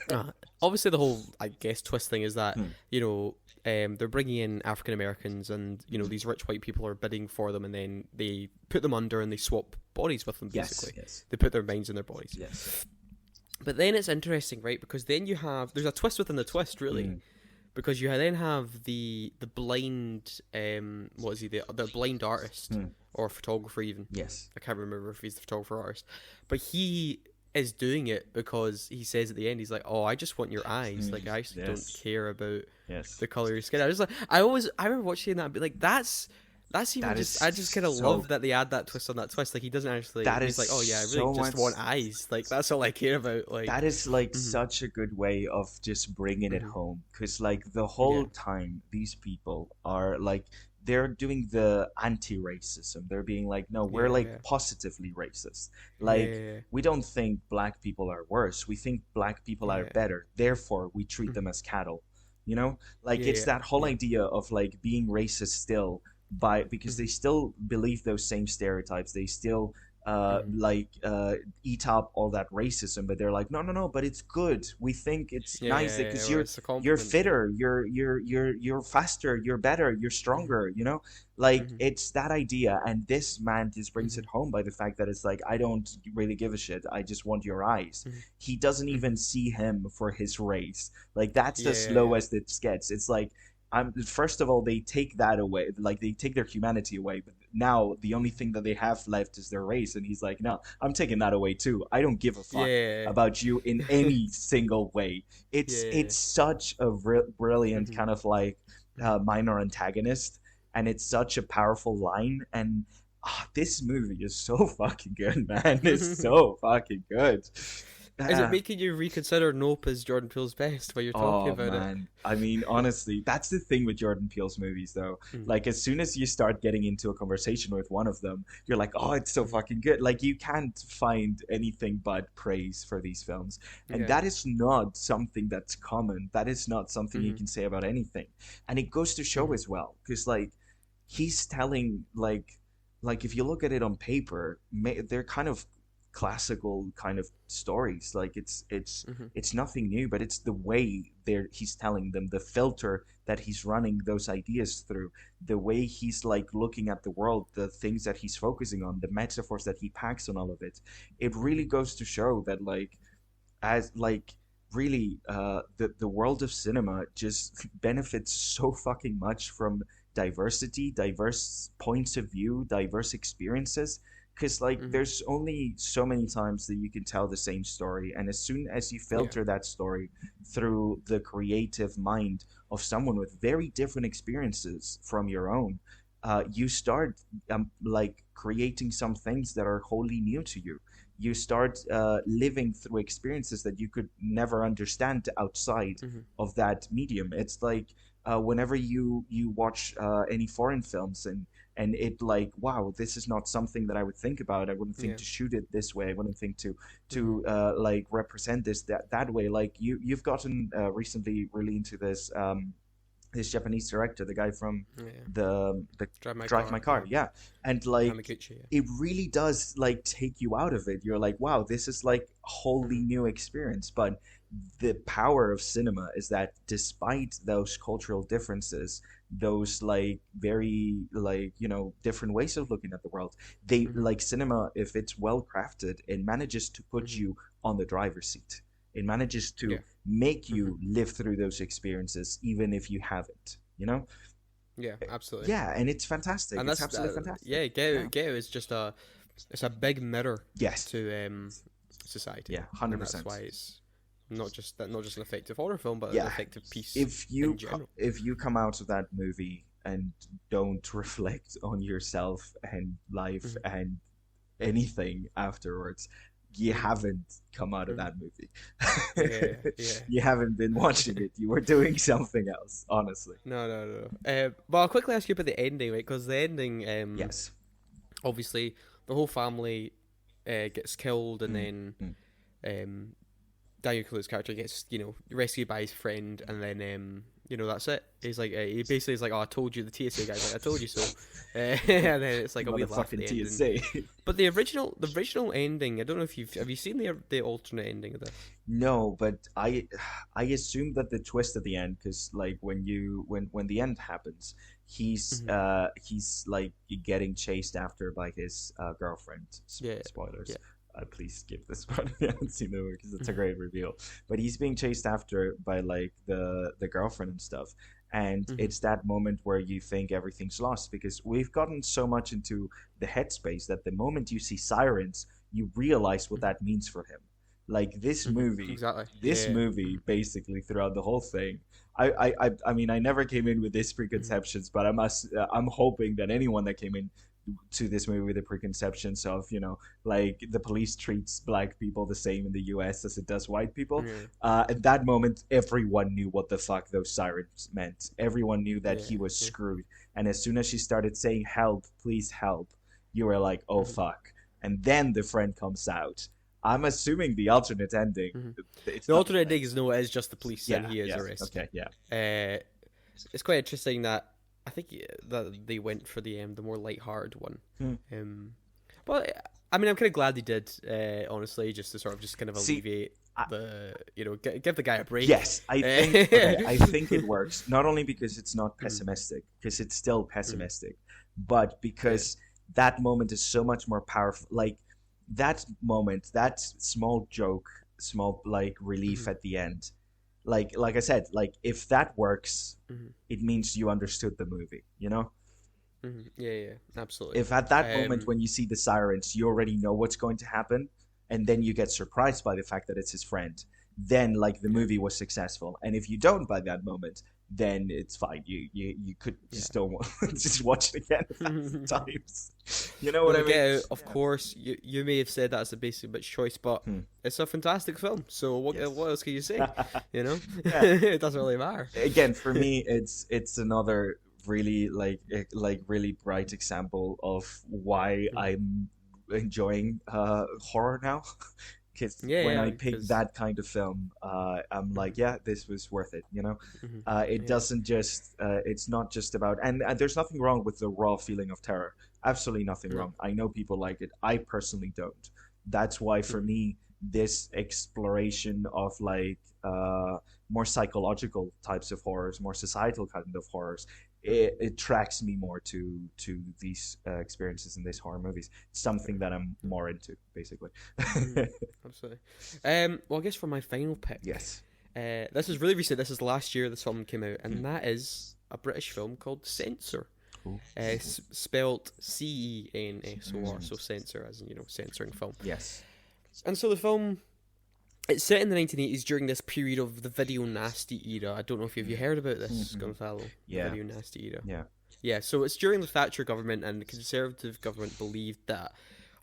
uh, obviously, the whole I guess twist thing is that Hmm. you know they're bringing in African Americans, and you know Mhm. these rich white people are bidding for them, and then they put them under and they swap bodies with them. Yes, Basically, yes, they put their minds in their bodies. yes. But then it's interesting, right? Because then you have there's a twist within the twist, really, Mm. because you then have the blind what is he the blind artist Mm. or photographer even. Yes. I can't remember if he's the photographer or artist, but he is doing it because he says at the end he's like, "Oh, I just want your eyes. Like I actually don't Yes. care about Yes. the color of your skin." I was like, I remember watching that and be like, that's even That is just I just kind of so. love that they add that twist on that twist. Like he doesn't actually That is he's like, "Oh yeah, I really so just much. want eyes. Like that's all I care about." Like, That is like hmm such a good way of just bringing it hmm home, because like the yeah, whole time these people are like, they're doing the anti-racism. They're being like, no, we're like yeah, positively racist. Like, yeah, we don't think black people are worse. We think black people are yeah, better. Therefore, we treat them hmm as cattle. You know, like it's yeah, that whole yeah, idea of like being racist still, by because they hmm still believe those same stereotypes. They still hmm like eat up all that racism, but they're like, no, no, no, but it's good. We think it's yeah, nice yeah, because yeah. Or it's a you're compliment. Yeah. fitter, you're faster, you're better, you're hmm stronger, you know, like hmm it's that idea. And this man just brings hmm it home by the fact that it's like, I don't really give a shit, I just want your eyes. hmm He doesn't hmm even see him for his race. Like that's the Yeah, yeah, yeah. slowest it gets. It's like, first of all, they take that away, like they take their humanity away, but now the only thing that they have left is their race. And he's like, no, I'm taking that away too. I don't give a fuck Yeah. about you in any single way. Yeah. It's such a brilliant hmm kind of like hmm minor antagonist, and it's such a powerful line. And this movie is so fucking good, man. It's so fucking good. Is it Uh, making you reconsider Nope as Jordan Peele's best while you're talking Oh about it? man. I mean, honestly, that's the thing with Jordan Peele's movies though. hmm Like as soon as you start getting into a conversation with one of them, you're like, "Oh, it's so hmm fucking good." Like you can't find anything but praise for these films. And Yeah. that is not something that's common. That is not something you hmm can say about anything. And it goes to show hmm as well, because like he's telling like if you look at it on paper, they're kind of classical kind of stories. Like hmm it's nothing new, but it's the way there he's telling them, the filter that he's running those ideas through, the way he's like looking at the world, the things that he's focusing on, the metaphors that he packs on all of it. It really hmm goes to show that like, as like, really the world of cinema just benefits so fucking much from diversity, diverse points of view, diverse experiences, because like hmm there's only so many times that you can tell the same story, and as soon as you Yeah. filter that story through the creative mind of someone with very different experiences from your own, you start like creating some things that are wholly new to you. you start living through experiences that you could never understand outside Hmm. of that medium. It's like whenever you watch any foreign films, and it like, wow, this is not something that I would think about. I wouldn't think Yeah. to shoot it this way. I wouldn't think Hmm. to like represent this that way. Like you've gotten recently really into this Japanese director, the guy from Yeah. the Drive My Drive My Car. Car, yeah, and like Hamaguchi. Yeah. it really does like take you out of it. You're like, wow, this is like a wholly Hmm. new experience. But the power of cinema is that despite those cultural differences, those like very like different ways of looking at the world, they Hmm. like cinema, if it's well crafted, it manages to put Hmm. you on the driver's seat. It manages Yeah. to make Hmm. you live through those experiences even if you haven't, Yeah. Absolutely. yeah, and it's fantastic. And It's that's absolutely fantastic. yeah. Yeah. Get Out is just it's a big mirror Yes. to society, Yeah, and that's 100%. why it's not just an effective horror film, but an Yeah. effective piece If in you general. if you come out of that movie and don't reflect on yourself and life Hmm. and anything afterwards, you Hmm. haven't come out of Hmm. that movie. Yeah. Yeah. You haven't been watching it. You were doing something else, honestly. No, no, no. But I'll quickly ask you about the ending, right? Because the ending, Yes. obviously, the whole family gets killed, and Mm, then mm. um, Daniel Kaluuya's character gets, rescued by his friend, and then, that's it. He's like, he basically is like, oh, I told you, the TSA guy's like, I told you so. And then it's like a wee laugh at Motherfucking the end. TSA. But the original ending, I don't know if have you seen the alternate ending of this? No, but I assume that the twist at the end, because like when the end happens, Hmm. he's like getting chased after by his girlfriend. Yeah, Spoilers. yeah. Please skip this part if you haven't seen the movie because it's a Hmm. great reveal. But he's being chased after by like the girlfriend and stuff. And Hmm. it's that moment where you think everything's lost because we've gotten so much into the headspace that the moment you see sirens, you realize what that means for him. Like Hmm. Exactly. this Yeah. movie Hmm. basically throughout the whole thing. I mean, I never came in with this Hmm. preconceptions, but I'm hoping that anyone that came in to this movie with the preconceptions of like the police treats black people the same in the U.S. as it does white people. Yeah. At that moment, everyone knew what the fuck those sirens meant. Everyone knew that he Yeah. was Yeah. screwed. And as soon as she started saying "help, please help," you were like, "Oh Hmm. fuck!" And then the friend comes out. I'm assuming the alternate ending. Hmm. It's The not the alternate friend. ending is no, it is just the police, and Yeah, he is yeah, arrested. okay, yeah. Uh, it's quite interesting that I think that they went for the more light-hearted one. Hmm. Um, but I mean, I'm kind of glad they did. Honestly, just to sort of just kind of See, alleviate I, the give the guy a break. yes, I think okay. I think it Mhm. works not only because it's not pessimistic, because it's still Mhm. pessimistic, but Yeah. because that moment is so much more powerful. Like that moment, that small joke, small like relief Mhm. at the end. Like I said, like if that works, Mhm. it means you understood the movie. Mhm. Yeah. Yeah. Absolutely. If at that moment Um. when you see the sirens, you already know what's going to happen, and then you get surprised by the fact that it's his friend, then like the Yeah. movie was successful. And if you don't by that moment, then it's fine. You could Yeah. just don't just watch it again a thousand times. You know what No, I mean? Get Out, of Yeah. course. You may have said that's a basic bitch choice, but Hmm. it's a fantastic film. So what Yes. else can you say? You know, Yeah. it doesn't really matter. Again, for me, it's another really like really bright example of why Mhm. I'm enjoying horror now. Because Yeah, when yeah, I pick because that kind of film, I'm hmm like, yeah, this was worth it. It yeah, doesn't just it's not just about and there's nothing wrong with the raw feeling of terror. Absolutely nothing no, wrong. I know people like it. I personally don't. That's why for hmm me this exploration of like more psychological types of horrors, more societal kind of horrors, hmm it tracks me more to these experiences in these horror movies. It's something that I'm yeah, more into, basically. hmm absolutely. Well, I guess for my final pick, Yes. this is really recent. This is last year. This film came out, Hmm. and that is a British film called Censor. Cool. Spelled CENSOR, Mm. so censor as in censoring film. Yes. And so the film, it's set in the 1980s during this period of the video nasty era. I don't know if you've Mm. heard about this, Mhm. Gonzalo, the Yeah. video nasty era. Yeah. Yeah, so it's during the Thatcher government, and the Conservative government believed that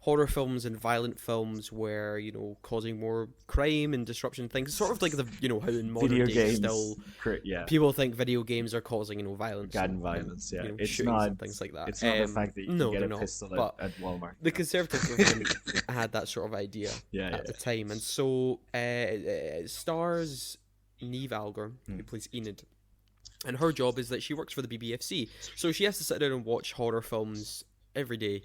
horror films and violent films where, causing more crime and disruption and things. Sort of like how in modern Video days games, still yeah, people think video games are causing, violence gun and violence. Yeah, shootings and things like that. It's not the fact that you can No, get they're a not. pistol But at Walmart. the conservative government had that sort of idea Yeah, at the time, and so it stars Neve Algor, who plays Enid. And her job is that she works for the BBFC, so she has to sit down and watch horror films every day,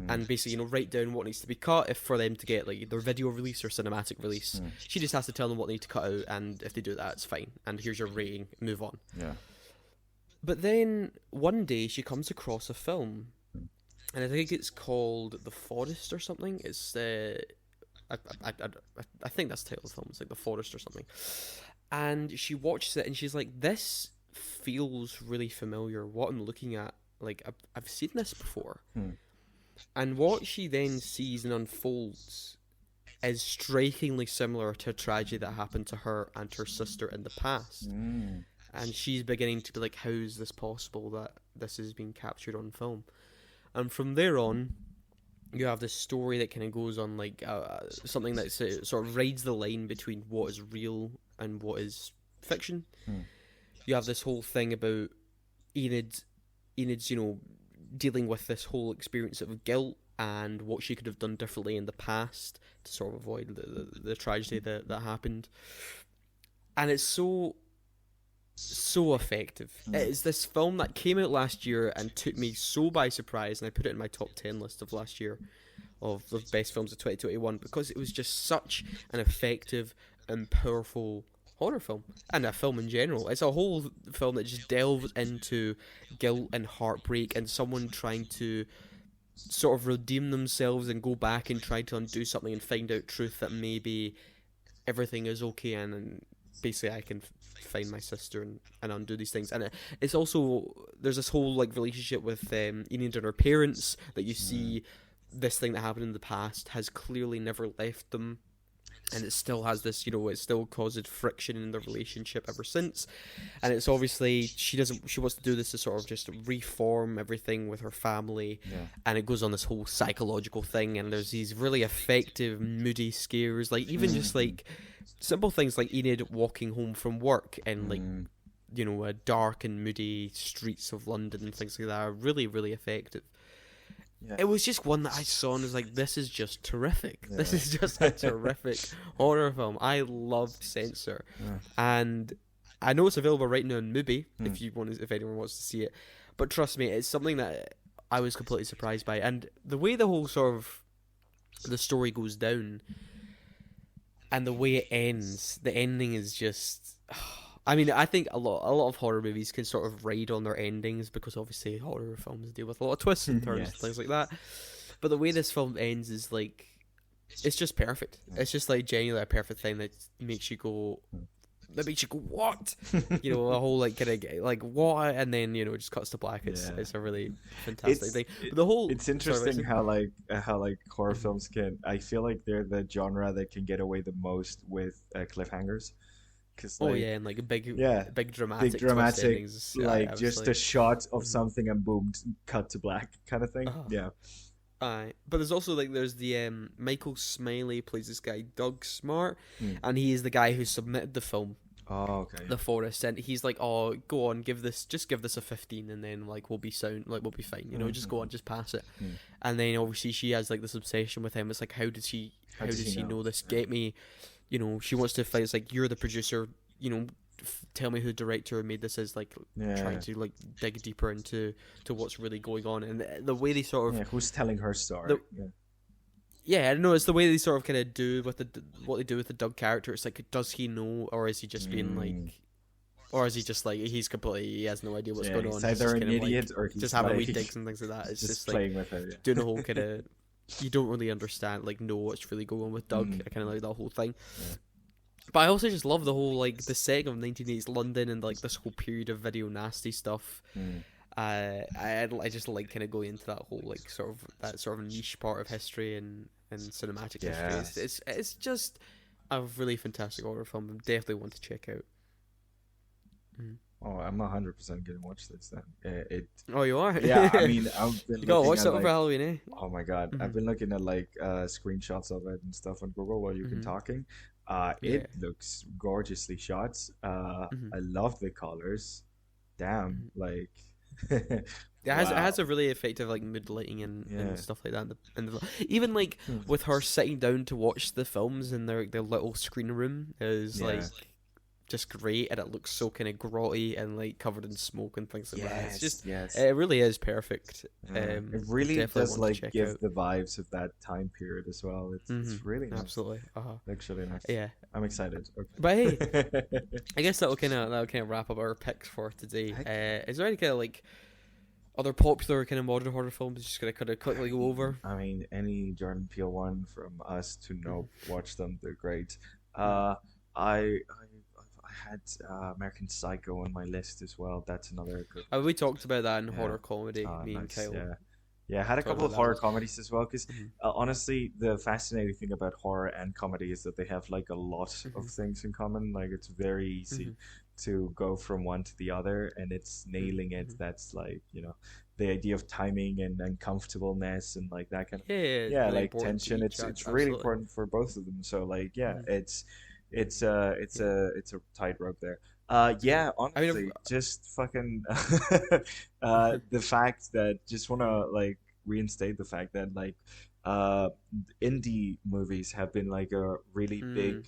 and basically, write down what needs to be cut if for them to get like their video release or cinematic release. She just has to tell them what they need to cut out, and if they do that, it's fine. And here's your rating. Move on. Yeah. But then one day she comes across a film, and I think it's called The Forest or something. It's I think that's the title of the film. It's like The Forest or something. And she watches it, and she's like, "This feels really familiar. What I'm looking at, like I've seen this before." And what she then sees and unfolds is strikingly similar to a tragedy that happened to her and her sister in the past. And she's beginning to be like, how is this possible that this is being captured on film? And from there on, you have this story that kind of goes on like something that sort of rides the line between what is real and what is fiction. You have this whole thing about Enid's, dealing with this whole experience of guilt and what she could have done differently in the past to sort of avoid the tragedy that happened. And it's so effective. It is this film that came out last year and took me so by surprise, and I put it in my top 10 list of last year of the best films of 2021 because it was just such an effective and powerful horror film, and a film in general. It's a whole film that just delves into guilt and heartbreak and someone trying to sort of redeem themselves and go back and try to undo something and find out truth that maybe everything is okay, and basically I can find my sister and undo these things. And it's also, there's this whole like relationship with Enid and her parents that you see. This thing that happened in the past has clearly never left them, and it still has this, it still causes friction in the relationship ever since. And it's obviously she wants to do this to sort of just reform everything with her family. And it goes on this whole psychological thing, and there's these really effective moody scares, like even just like simple things like Enid walking home from work and like dark and moody streets of London and things like that are really, really effective. It was just one that I saw and was like, this is just terrific. This is just a terrific horror film. I loved Censor. And I know it's available right now on Mubi if anyone wants to see it. But trust me, it's something that I was completely surprised by. And the way the whole sort of the story goes down and the way it ends, the ending is just... I mean, I think a lot of horror movies can sort of ride on their endings because obviously horror films deal with a lot of twists and turns and things like that. But the way this film ends is like, it's just perfect. It's just like genuinely a perfect thing that makes you go, what? A whole like kind of like what, and then it just cuts to black. It's a really fantastic thing. But the whole it's interesting how horror films can. I feel like they're the genre that can get away the most with cliffhangers. And like big dramatic endings, like just a shot of something and boom, cut to black kind of thing. But there's also like there's the Michael Smiley plays this guy Doug Smart, and he is the guy who submitted the film. The Forest, and he's like, oh, go on, give this a 15, and then like we'll be fine, just go on, just pass it. And then obviously she has like this obsession with him. It's like, how does he know this? Get me. She wants to fight. It's like, you're the producer. Tell me who the director made this is. Like trying to like dig deeper into what's really going on, and the way they sort of who's telling her story. I know it's the way they sort of kind of do with what they do with the Doug character. It's like, does he know, or is he just being like, or is he just like he has no idea what's going on? He's either an idiot or he's just having wee digs and things like that. It's just playing like, with her. doing the whole kind of. You don't really understand, know what's really going on with Doug. I kind of like that whole thing. But I also just love the whole, the setting of 1980s London and, this whole period of video nasty stuff. I just like kind of going into that whole, that sort of niche part of history and cinematic history. It's just a really fantastic horror film. I definitely want to check out. Oh, I'm 100% gonna watch this then. Oh, you are? Yeah, I mean, I've been You gotta looking watch at that over like, Halloween, eh? oh my God, I've Mhm. been looking at like screenshots of it and stuff on Google while you've been Mhm. talking. Yeah. It looks gorgeously shot. Mhm. I love the colors. Damn, Mhm. like, It has wow, a really effective like mood lighting and yeah. stuff like that. Even like Hmm. with her sitting down to watch the films in their little screen room is Yeah. like just great, and it looks so kind of grotty and like covered in smoke and things like that. It's Yes, just yes. it really is perfect. It really Definitely does one to like check give out. the vibes of that time period as well. It's really nice. Absolutely. Looks really nice. Yeah. I'm excited. But hey, Okay. I guess that'll kind of wrap up our picks for today. Heck yeah. Is there any kind of like other popular kind of modern horror films just gonna kind of quickly go over? I mean, any Jordan Peele one from us to know Mm-hmm. watch them, they're great. Uh, I had American Psycho on my list as well. That's another good one. We talked about that in Yeah. horror comedy. Me and Nice. Kyle Yeah. Yeah, I had a talked couple about of that horror one. comedies as well because Mm-hmm. honestly, the fascinating thing about horror and comedy is that they have like a lot of Mm-hmm. things in common. Like it's very Mm-hmm. easy to go from one to the other, and it's nailing it. Mm-hmm. That's like, the idea of timing and uncomfortableness and like that kind of, Yeah, yeah, it's yeah, really like important to tension. each. It's really Absolutely. important for both of them. So like, yeah, Mm-hmm. Yeah. it's a tightrope there. Yeah. Yeah, I mean, honestly, just fucking the fact that just wanna like reinstate the fact that like uh indie movies have been like a really mm, big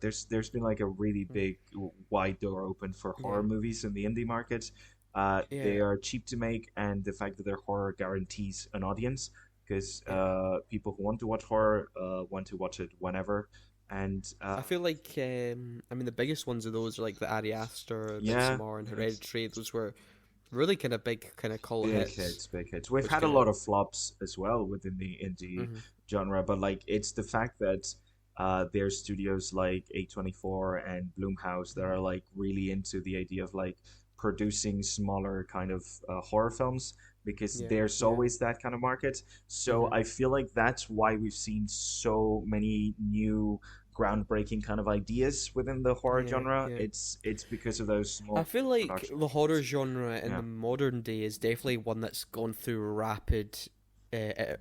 there's been like a really mm, big wide door open for yeah, horror movies in the indie market. They yeah. are cheap to make, and the fact that they're horror guarantees an audience because Yeah. people who want to watch horror want to watch it whenever. And I feel like I mean the biggest ones of those are like the Ari Aster, yeah, Midsommar, and yes. Hereditary. Those were really kind of big, kind of cult Big hits, hits, big hits. We've which had a kind of. lot of flops as well within the indie Mm-hmm. genre, but like it's the fact that there's studios like A24 and Blumhouse that are like really into the idea of like producing smaller kind of horror films because Yeah, there's yeah. always that kind of market. So Mm-hmm. I feel like that's why we've seen so many new groundbreaking kind of ideas within the horror Yeah, genre. yeah. It's because of those I small feel like production the horror companies. genre in Yeah, the modern day is definitely one that's gone through rapid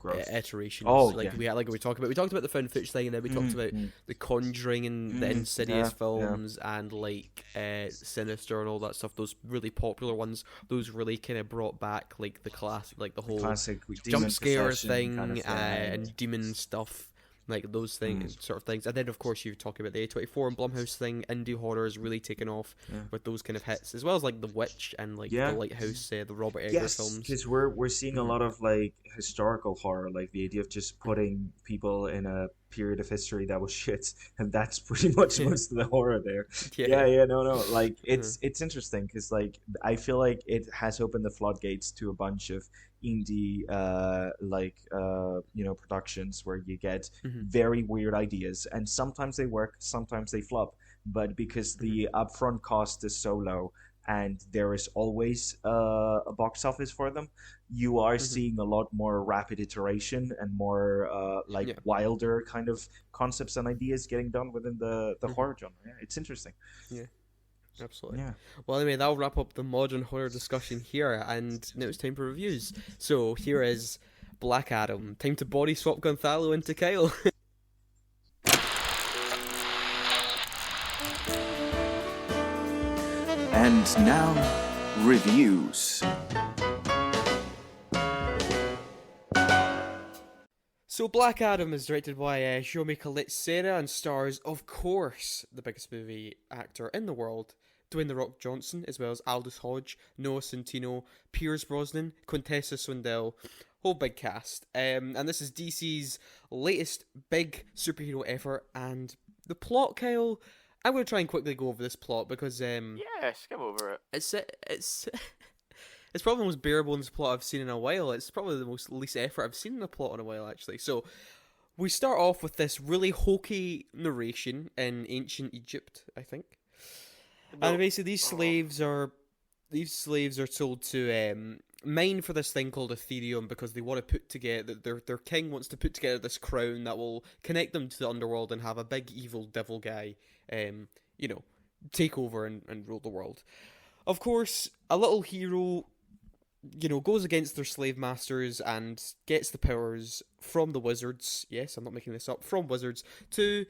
growth. iterations. Oh yeah. Like we talked about the found footage thing, and then we talked about Mm, the Conjuring and the yeah, Insidious yeah. films, and like Sinister and all that stuff. Those really popular ones. Those really kind of brought back like the class, like the The whole classic jump demon scare possession kind thing of thing. and demon stuff, like those Mm, things, sort of things. And then of course you talk about the A24 and Blumhouse thing. Indie horror is really taken off yeah. with those kind of hits, as well as like The Witch and like the Yeah. Lighthouse, the Robert Eggers Yes, films. because we're seeing a Hmm. lot of like historical horror, like the idea of just Hmm. putting people in a period of history that was shit, and that's pretty much Yeah, most of the horror there. yeah. Yeah, yeah, no, no, like Uh-huh. it's interesting because like I feel like it has opened the floodgates to a bunch of indie productions where you get Hmm. very weird ideas, and sometimes they work, sometimes they flop, but because Hmm. the upfront cost is so low and there is always a box office for them, you are Hmm. seeing a lot more rapid iteration and more like Yeah. wilder kind of concepts and ideas getting done within the Hmm. horror genre. Yeah, it's interesting. Yeah. Absolutely. Yeah. Well, anyway, that'll wrap up the modern horror discussion here, and now it's time for reviews. So here is Black Adam. Time to body swap Gonzalo into Kyle. And now, reviews. So Black Adam is directed by Jaume Collet-Serra and stars, of course, the biggest movie actor in the world, Dwayne The Rock Johnson, as well as Aldous Hodge, Noah Centino, Pierce Brosnan, Quintessa Swindell, whole big cast. And this is DC's latest big superhero effort. And the plot, Kyle, I'm going to try and quickly go over this plot because Yeah, skim over it. it's it's probably the most bare bones plot I've seen in a while. It's probably the most least effort I've seen in a plot in a while, actually. So we start off with this really hokey narration in ancient Egypt, I think. And No. basically, Oh. these slaves are told to mine for this thing called Ethereum because they want to put together their king wants to put together this crown that will connect them to the underworld and have a big evil devil guy, um, you know, take over and rule the world. Of course, a little hero, goes against their slave masters and gets the powers from the wizards. Yes, I'm not making this up. From wizards to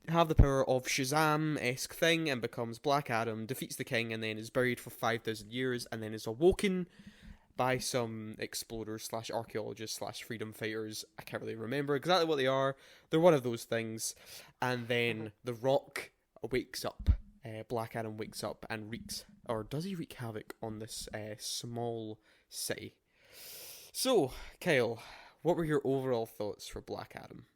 have the power of Shazam-esque thing and becomes Black Adam, defeats the king, and then is buried for 5,000 years, and then is awoken by some explorers / archaeologists / freedom fighters. I can't really remember exactly what they are. They're one of those things. And then The Rock wakes up. Black Adam wakes up and does he wreak havoc on this small city? So, Kyle, what were your overall thoughts for Black Adam?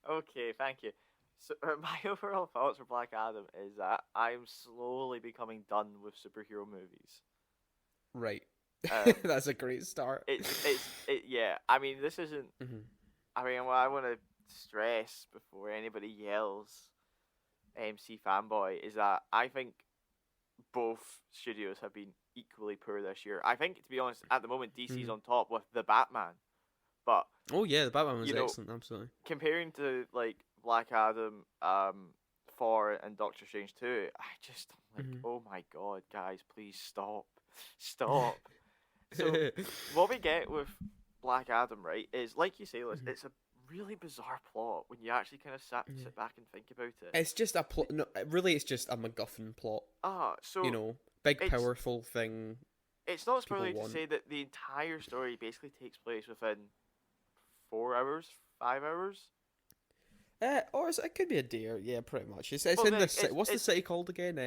Okay, thank you. So my overall thoughts for Black Adam is that I'm slowly becoming done with superhero movies. Right. That's a great start. Yeah. I mean, this isn't. Mm-hmm. I mean, what I want to stress before anybody yells, MC fanboy, is that I think both studios have been equally poor this year. I think, to be honest, at the moment DC's on top with the Batman, but oh yeah, the Batman was excellent, absolutely. Comparing to like Black Adam, Thor, and Doctor Strange 2, I just oh my god, guys, please stop. So what we get with Black Adam, right, is like you say, it's a really bizarre plot when you actually kind of sit back and think about it. It's just a plot. No, really, it's just a MacGuffin plot. So big powerful thing. It's not spoilery to say that the entire story basically takes place within 4 hours, 5 hours. Or it could be a day, yeah, pretty much. It's in the city. What's the city called again?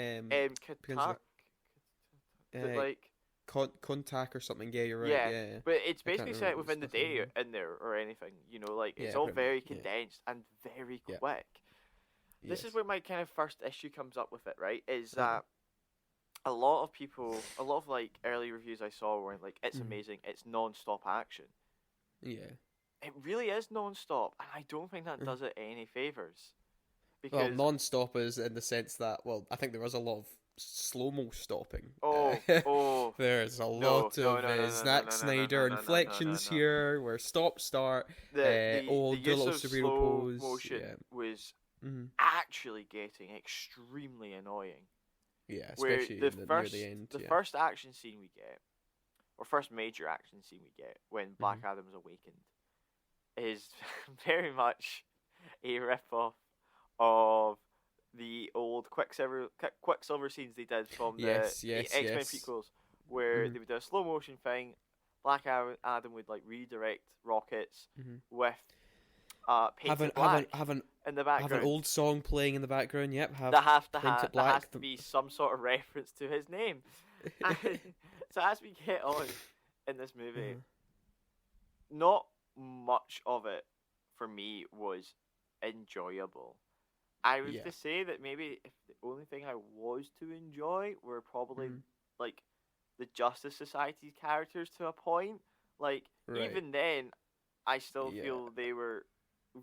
Contact or something. Yeah, you're right. Yeah, but it's basically set within the day in there or anything. It's all very condensed and very quick. This is where my kind of first issue comes up with it. Right, is that a lot of like early reviews I saw were like, it's amazing, it's non-stop action. Yeah. It really is non-stop, and I don't think that does it any favors. Because non-stop is in the sense that, I think there was a lot of slow-mo stopping. There's a lot of Zack Snyder inflections here, where stop-start, the do a use little of superhero slow pose. motion was actually getting extremely annoying. Yeah, especially near the end. The first action scene we get, or first major action scene we get when Black Adam's awakened, is very much a rip-off of the old Quicksilver scenes they did from the X-Men prequels, where they would do a slow motion thing. Black Adam would like redirect rockets with painted black in the background. Have an old song playing in the background. Yep. There has to be some sort of reference to his name. So as we get on in this movie, not much of it for me was enjoyable. I was to say that maybe if the only thing I was to enjoy were probably like the Justice Society's characters to a point. Like even then, I still feel they were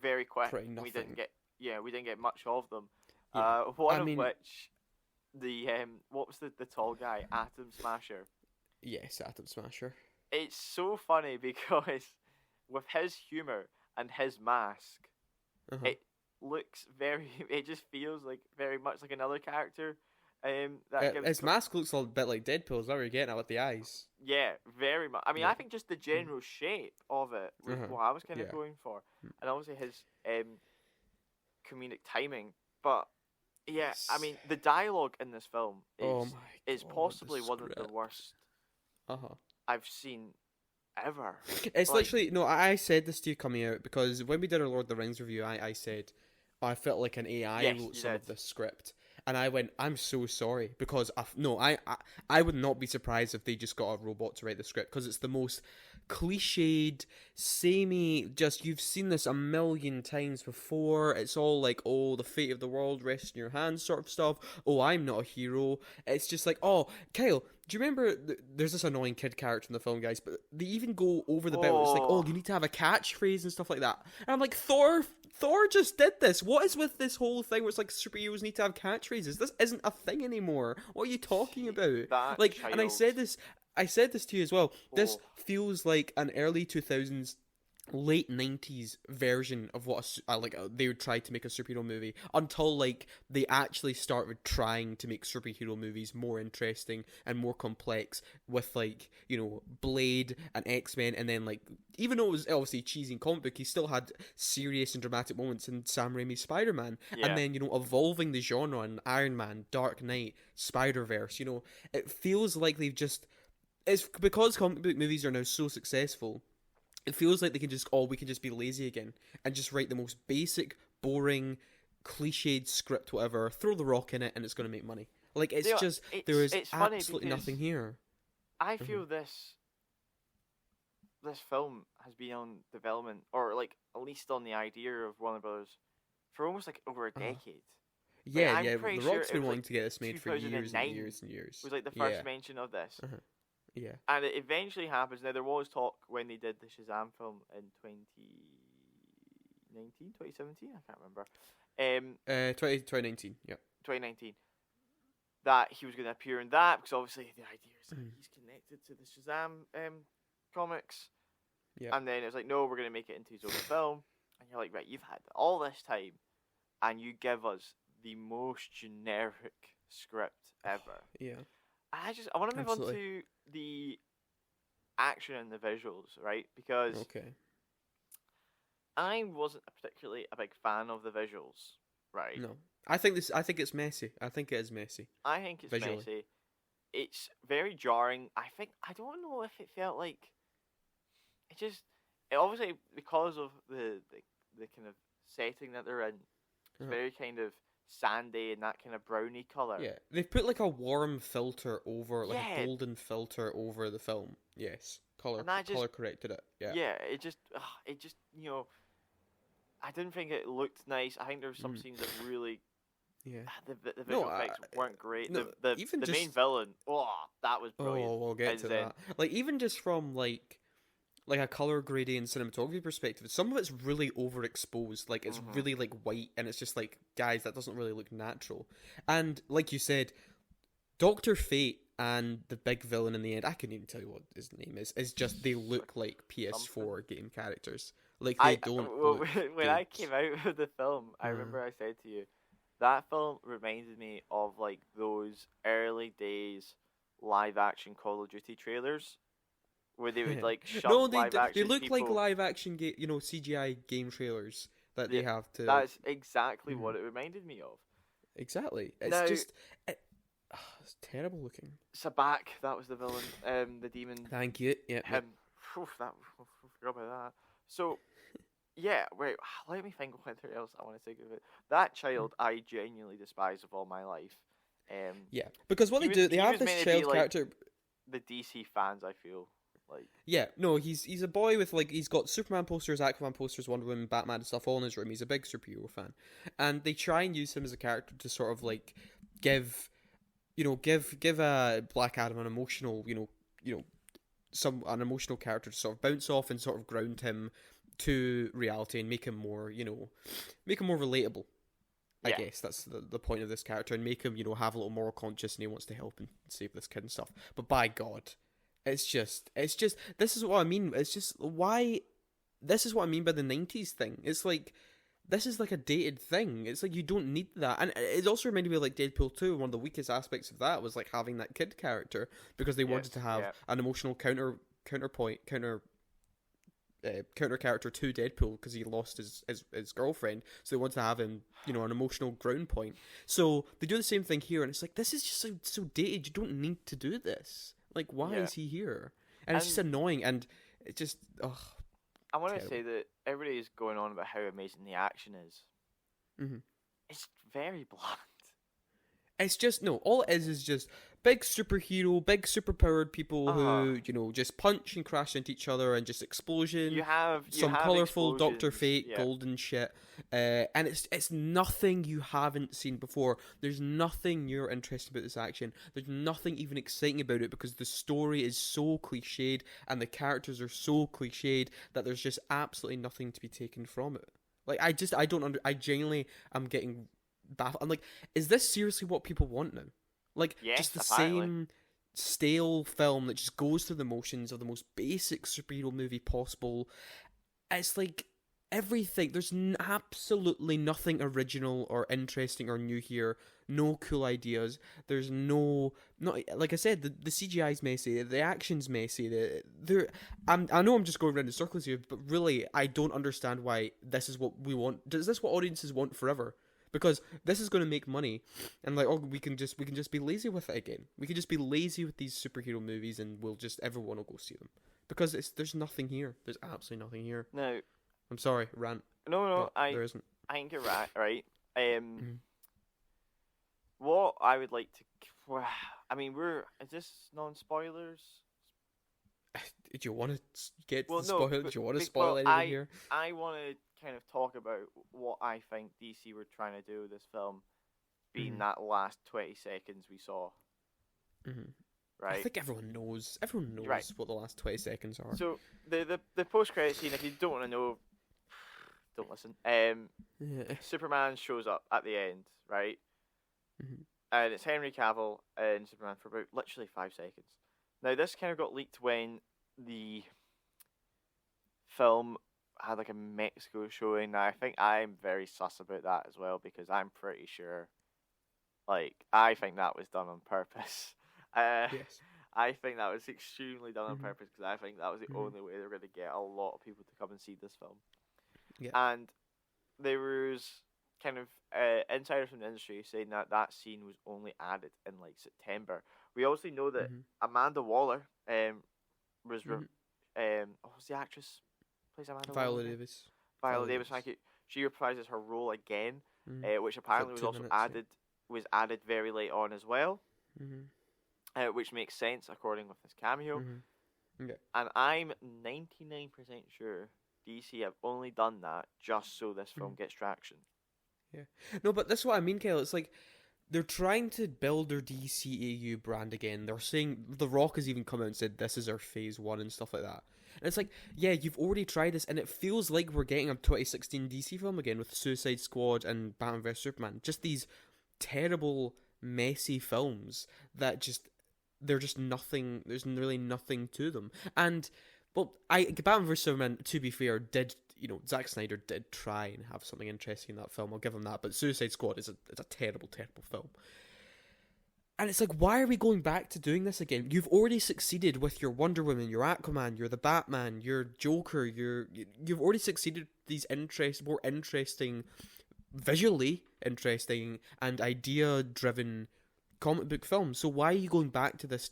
very quick. We didn't get much of them. Yeah. Which what was the tall guy, Atom Smasher? Yes, Atom Smasher. It's so funny because with his humor and his mask, it looks it just feels like very much like another character. His mask looks a bit like Deadpool. Is that what you're getting at with the eyes? Yeah, very much. I mean, I think just the general shape of it was what I was kind of going for, and obviously his comedic timing. But yeah, I mean, the dialogue in this film is possibly one of the worst I've seen ever. It's literally no. I said this to you coming out because when we did our Lord of the Rings review, I said I felt like an AI wrote some of the script. And I went, I'm so sorry, because I would not be surprised if they just got a robot to write the script, because it's the most cliched, samey, just you've seen this a million times before. It's all like, oh, the fate of the world rests in your hands sort of stuff. Oh, I'm not a hero. It's just like, oh, Kyle, do you remember, there's this annoying kid character in the film, guys, but they even go over the bit where it's like, oh, you need to have a catchphrase and stuff like that. And I'm like, Thor just did this. What is with this whole thing where it's like superheroes need to have catchphrases? This isn't a thing anymore. What are you talking about? And I said this to you as well. This feels like an early 2000s late 90s version of what they would try to make a superhero movie, until like they actually started trying to make superhero movies more interesting and more complex, with like, you know, Blade and X-Men, and then like, even though it was obviously cheesy and comic book, he still had serious and dramatic moments in Sam Raimi's Spider-Man. Yeah. And then, you know, evolving the genre in Iron Man, Dark Knight, Spider-Verse. You know, it feels like they've just, it's because comic book movies are now so successful, it feels like we can just be lazy again and just write the most basic, boring, cliched script, whatever, throw the rock in it, and it's going to make money. Like, there is absolutely nothing here. I feel this film has been on development, or like at least on the idea of Warner Brothers, for almost like over a decade. Yeah, like, yeah. The Rock's been wanting to get this made for years and years and years. Was like the first mention of this. Yeah. And it eventually happens. Now, there was talk when they did the Shazam film in 2019, 2017? I can't remember. 2019, yeah. 2019. That he was going to appear in that, because obviously the idea is that he's connected to the Shazam comics. Yeah. And then it was like, no, we're going to make it into his own film. And you're like, right, you've had all this time, and you give us the most generic script ever. Yeah. I want to move on to the action and the visuals, right? Because I wasn't particularly a big fan of the visuals, right? No. I think it's messy. I think it is messy. I think it's visually messy. It's very jarring. I don't know if it felt like it obviously, because of the kind of setting that they're in, it's very kind of sandy and that kind of browny colour. Yeah, they've put like a warm filter over, like a golden filter over the film. Yes, color corrected it. Yeah. Yeah, it just you know, I didn't think it looked nice. I think there were some scenes that really, the visual effects weren't great. No, the main villain, that was brilliant. Oh, we'll get to that. Like, even just from like a color gradient cinematography perspective, some of it's really overexposed. Like, it's really like white, and it's just like, guys, that doesn't really look natural. And like you said, Dr. Fate and the big villain in the end, I couldn't even tell you what his name is just, they look like PS4 game characters. Like, they don't when I came out of the film, I remember I said to you, that film reminded me of like those early days live action Call of Duty trailers, where they would like shove live action they look people. like live action CGI game trailers that they have to. That's exactly what it reminded me of. Exactly. It's it's terrible looking. Sabak, that was the villain, the demon. Thank you. Yeah. Him. I forgot about that. So, yeah, wait, let me think what else I want to think of it. That child I genuinely despise of all my life. Yeah, because what they have this child character. The DC fans, I feel like. Yeah, no, he's a boy with like, he's got Superman posters, Aquaman posters, Wonder Woman, Batman and stuff all in his room. He's a big superhero fan, and they try and use him as a character to sort of like give a Black Adam an emotional, an emotional character to sort of bounce off and sort of ground him to reality and make him more relatable. I guess that's the point of this character, and make him, have a little moral conscience, and he wants to help and save this kid and stuff. But by God, it's just this is what I mean. It's just this is what I mean by the 90s thing. It's like, this is like a dated thing. It's like, you don't need that. And it also reminded me of like Deadpool 2. One of the weakest aspects of that was like having that kid character, because they wanted to have an emotional counter character to Deadpool, because he lost his girlfriend, so they want to have him, an emotional ground point. So they do the same thing here, and it's like, this is just so dated. You don't need to do this. Like, why is he here? And it's just annoying, and it just I want to say that everybody is going on about how amazing the action is. Mm-hmm. It's very bland. It's just, all it is just big superhero, big superpowered people who, just punch and crash into each other, and just explosion. You have colourful Dr. Fate, golden shit. And it's nothing you haven't seen before. There's nothing you're interested about this action. There's nothing even exciting about it, because the story is so cliched and the characters are so cliched that there's just absolutely nothing to be taken from it. Like, I genuinely am getting baffled. I'm like, is this seriously what people want now? Like, just the same stale film that just goes through the motions of the most basic superhero movie possible. it's like everything. There's absolutely nothing original or interesting or new here. No cool ideas. There's not like I said. The CGI's messy. The action's messy. I know I'm just going around in circles here, but really, I don't understand why this is what we want. Is this what audiences want forever? Because this is going to make money, and like, oh, we can just be lazy with it again. We can just be lazy with these superhero movies, and everyone will go see them because there's nothing here. There's absolutely nothing here. No, I'm sorry, rant. no, there isn't. I think you're right. Right. Mhm. What I would like to, I mean, is this non-spoilers? Do you want to get to Well, the no, spoil? Do but- you want to but- spoil well, anything here? I want to kind of talk about what I think DC were trying to do with this film, being Mhm. that last 20 seconds we saw. Mm-hmm. Right. I think everyone knows. Everyone knows Right. what the last 20 seconds are. So the post-credit scene, if you don't want to know, don't listen. Yeah. Superman shows up at the end, right? Mhm. And it's Henry Cavill and Superman for about literally 5 seconds. Now this kind of got leaked when the film had like a Mexico showing. Now I think I'm very sus about that as well because I'm pretty sure, like, I think that was done on purpose. Yes. I think that was extremely done on Mhm. purpose because I think that was the Mhm. only way they were going to get a lot of people to come and see this film. Yeah. And there was kind of insiders from the industry saying that that scene was only added in like September. We also know that Mhm. Amanda Waller was Mhm. what was the actress plays Amanda Viola Waller again? Davis. Viola Viola Davis. Davis. Thank you. She reprises her role again, Mhm. which apparently was 2 also minutes, yeah. added very late on as well, Mhm. which makes sense according with this cameo. Mhm. Yeah. And I'm 99% sure DC have only done that just so this film Mhm. gets traction. No, but that's what I mean, Kyle. It's like they're trying to build their DCAU brand again. They're saying The Rock has even come out and said this is our phase 1 and stuff like that. And it's like, yeah, you've already tried this, and it feels like we're getting a 2016 DC film again with Suicide Squad and Batman vs Superman. Just these terrible, messy films that they're just nothing. There's really nothing to them. And Batman vs Superman, to be fair, did. Zack Snyder did try and have something interesting in that film. I'll give him that. But Suicide Squad is a terrible, terrible film. And it's like, why are we going back to doing this again? You've already succeeded with your Wonder Woman, your Aquaman, your the Batman, your Joker. You've already succeeded with these more interesting, visually interesting and idea-driven comic book films. So why are you going back to these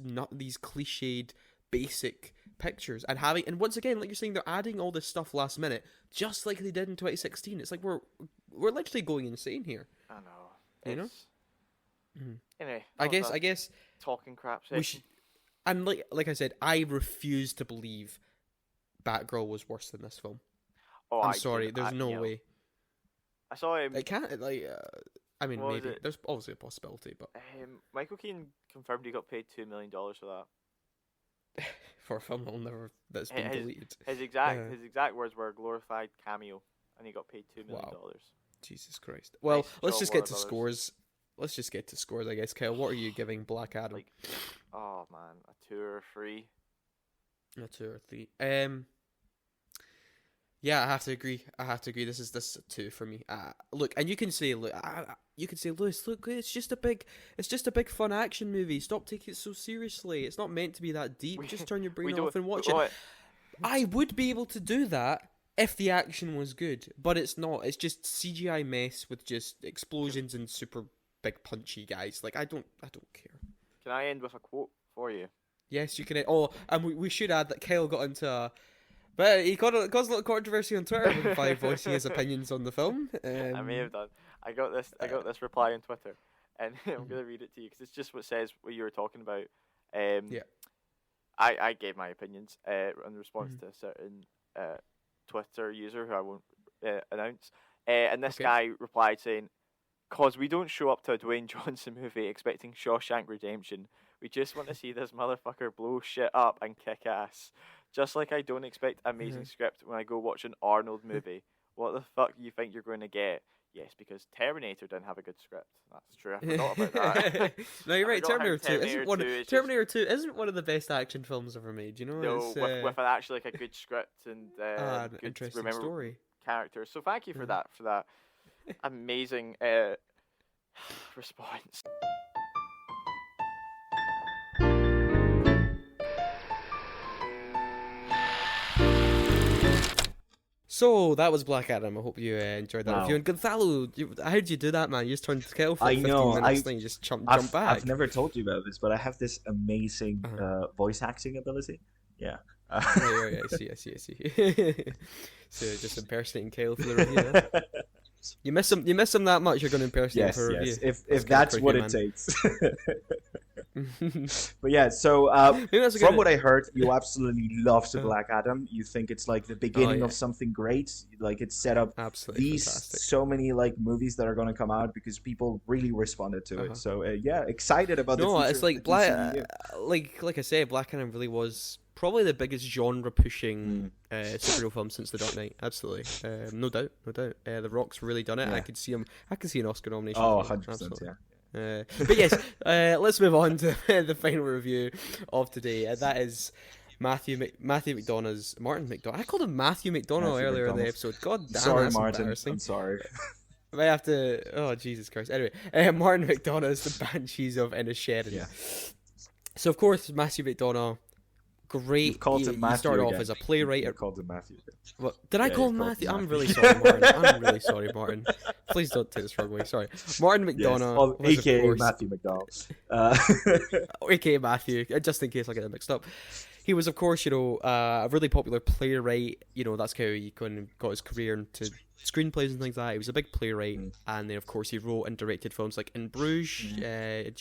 cliched, basic pictures and once again, like you're saying, they're adding all this stuff last minute, just like they did in 2016. It's like we're literally going insane here. I know. You know? Mhm. Anyway, I guess talking crap. we should, and like I said, I refuse to believe Batgirl was worse than this film. Oh, I'm sorry, there's no way. I saw him. It can't. I mean, What was maybe it? there's obviously a possibility, but Michael Keaton confirmed he got paid $2 million for that. for a film that's been deleted. His exact words were glorified cameo, and he got paid $2 million. Wow. Jesus Christ. Well, Nice let's job, just get to Warner Brothers. scores. Let's just get to scores, I guess. Kyle, what are you giving Black Adam? Like, oh man, a 2 or a 3. A 2 or 3. Yeah, I have to agree. This is a 2 for me. Look, and you can say, Lewis, look, it's just a big fun action movie. Stop taking it so seriously. It's not meant to be that deep. Just turn your brain off and watch it. I would be able to do that if the action was good, but it's not. It's just CGI mess with just explosions and super big punchy guys. Like I don't care. Can I end with a quote for you? Yes, you can. Oh, and we should add that Kyle got into. But he caused a lot of controversy on Twitter by voicing his opinions on the film. I may have done. I got this reply on Twitter, and I'm gonna read it to you because it's just what says what you were talking about. Yeah. I gave my opinions in response to a certain Twitter user who I won't announce, and this guy replied saying, "Cause we don't show up to a Dwayne Johnson movie expecting Shawshank Redemption. We just want to see this motherfucker blow shit up and kick ass. Just like I don't expect amazing script when I go watch an Arnold movie. What the fuck do you think you're going to get? Yes, because Terminator didn't have a good script. That's true. I forgot about that. No, you're I right. forgot how Terminator 2 isn't one of the best action films ever made. You know, No, it's, with an actually like a good script and an good interesting story. characters. So thank you for that amazing response. So that was Black Adam. I hope you enjoyed that Wow. review. And Gonzalo, how did you do that, man? You just turned the kettle for I 15 know, minutes, then you just jump back. I've never told you about this, but I have this amazing voice acting ability. Yeah. Right, I see. So just impersonating Kale for the review. Yeah? You miss him that much, you're going to impersonate him for a review. If that's what it takes. But yeah, so from what I heard, you absolutely love the Black Adam. You think it's like the beginning of something great. Like it's set up fantastic. So many like movies that are going to come out because people really responded to it. So yeah, excited about the future. No, it's like like I say, Black Adam really was probably the biggest genre-pushing superhero film since The Dark Knight. Absolutely, no doubt. The Rock's really done it. Yeah. I could see an Oscar nomination. Oh, 100%, yeah. But yes, let's move on to the final review of today. That is Martin McDonagh. I called him Matthew McDonagh earlier in the episode. God damn, sorry, that's Martin. embarrassing. I'm sorry. I have to. Oh, Jesus Christ. Anyway, Martin McDonagh's The Banshees of Inisherin. Yeah. So of course, Matthew McDonagh. Great. He started off as a playwright. You called him Matthew. What? Did I call him Matthew? I'm really sorry, Martin. I'm really sorry, Martin. Please don't take this wrong way. Sorry. Martin McDonagh. Yes. AKA Matthew McDonagh. AKA Matthew, just in case I get it mixed up. He was, of course, a really popular playwright. That's how he got his career into screenplays and things like that. He was a big playwright, and then, of course, he wrote and directed films like In Bruges.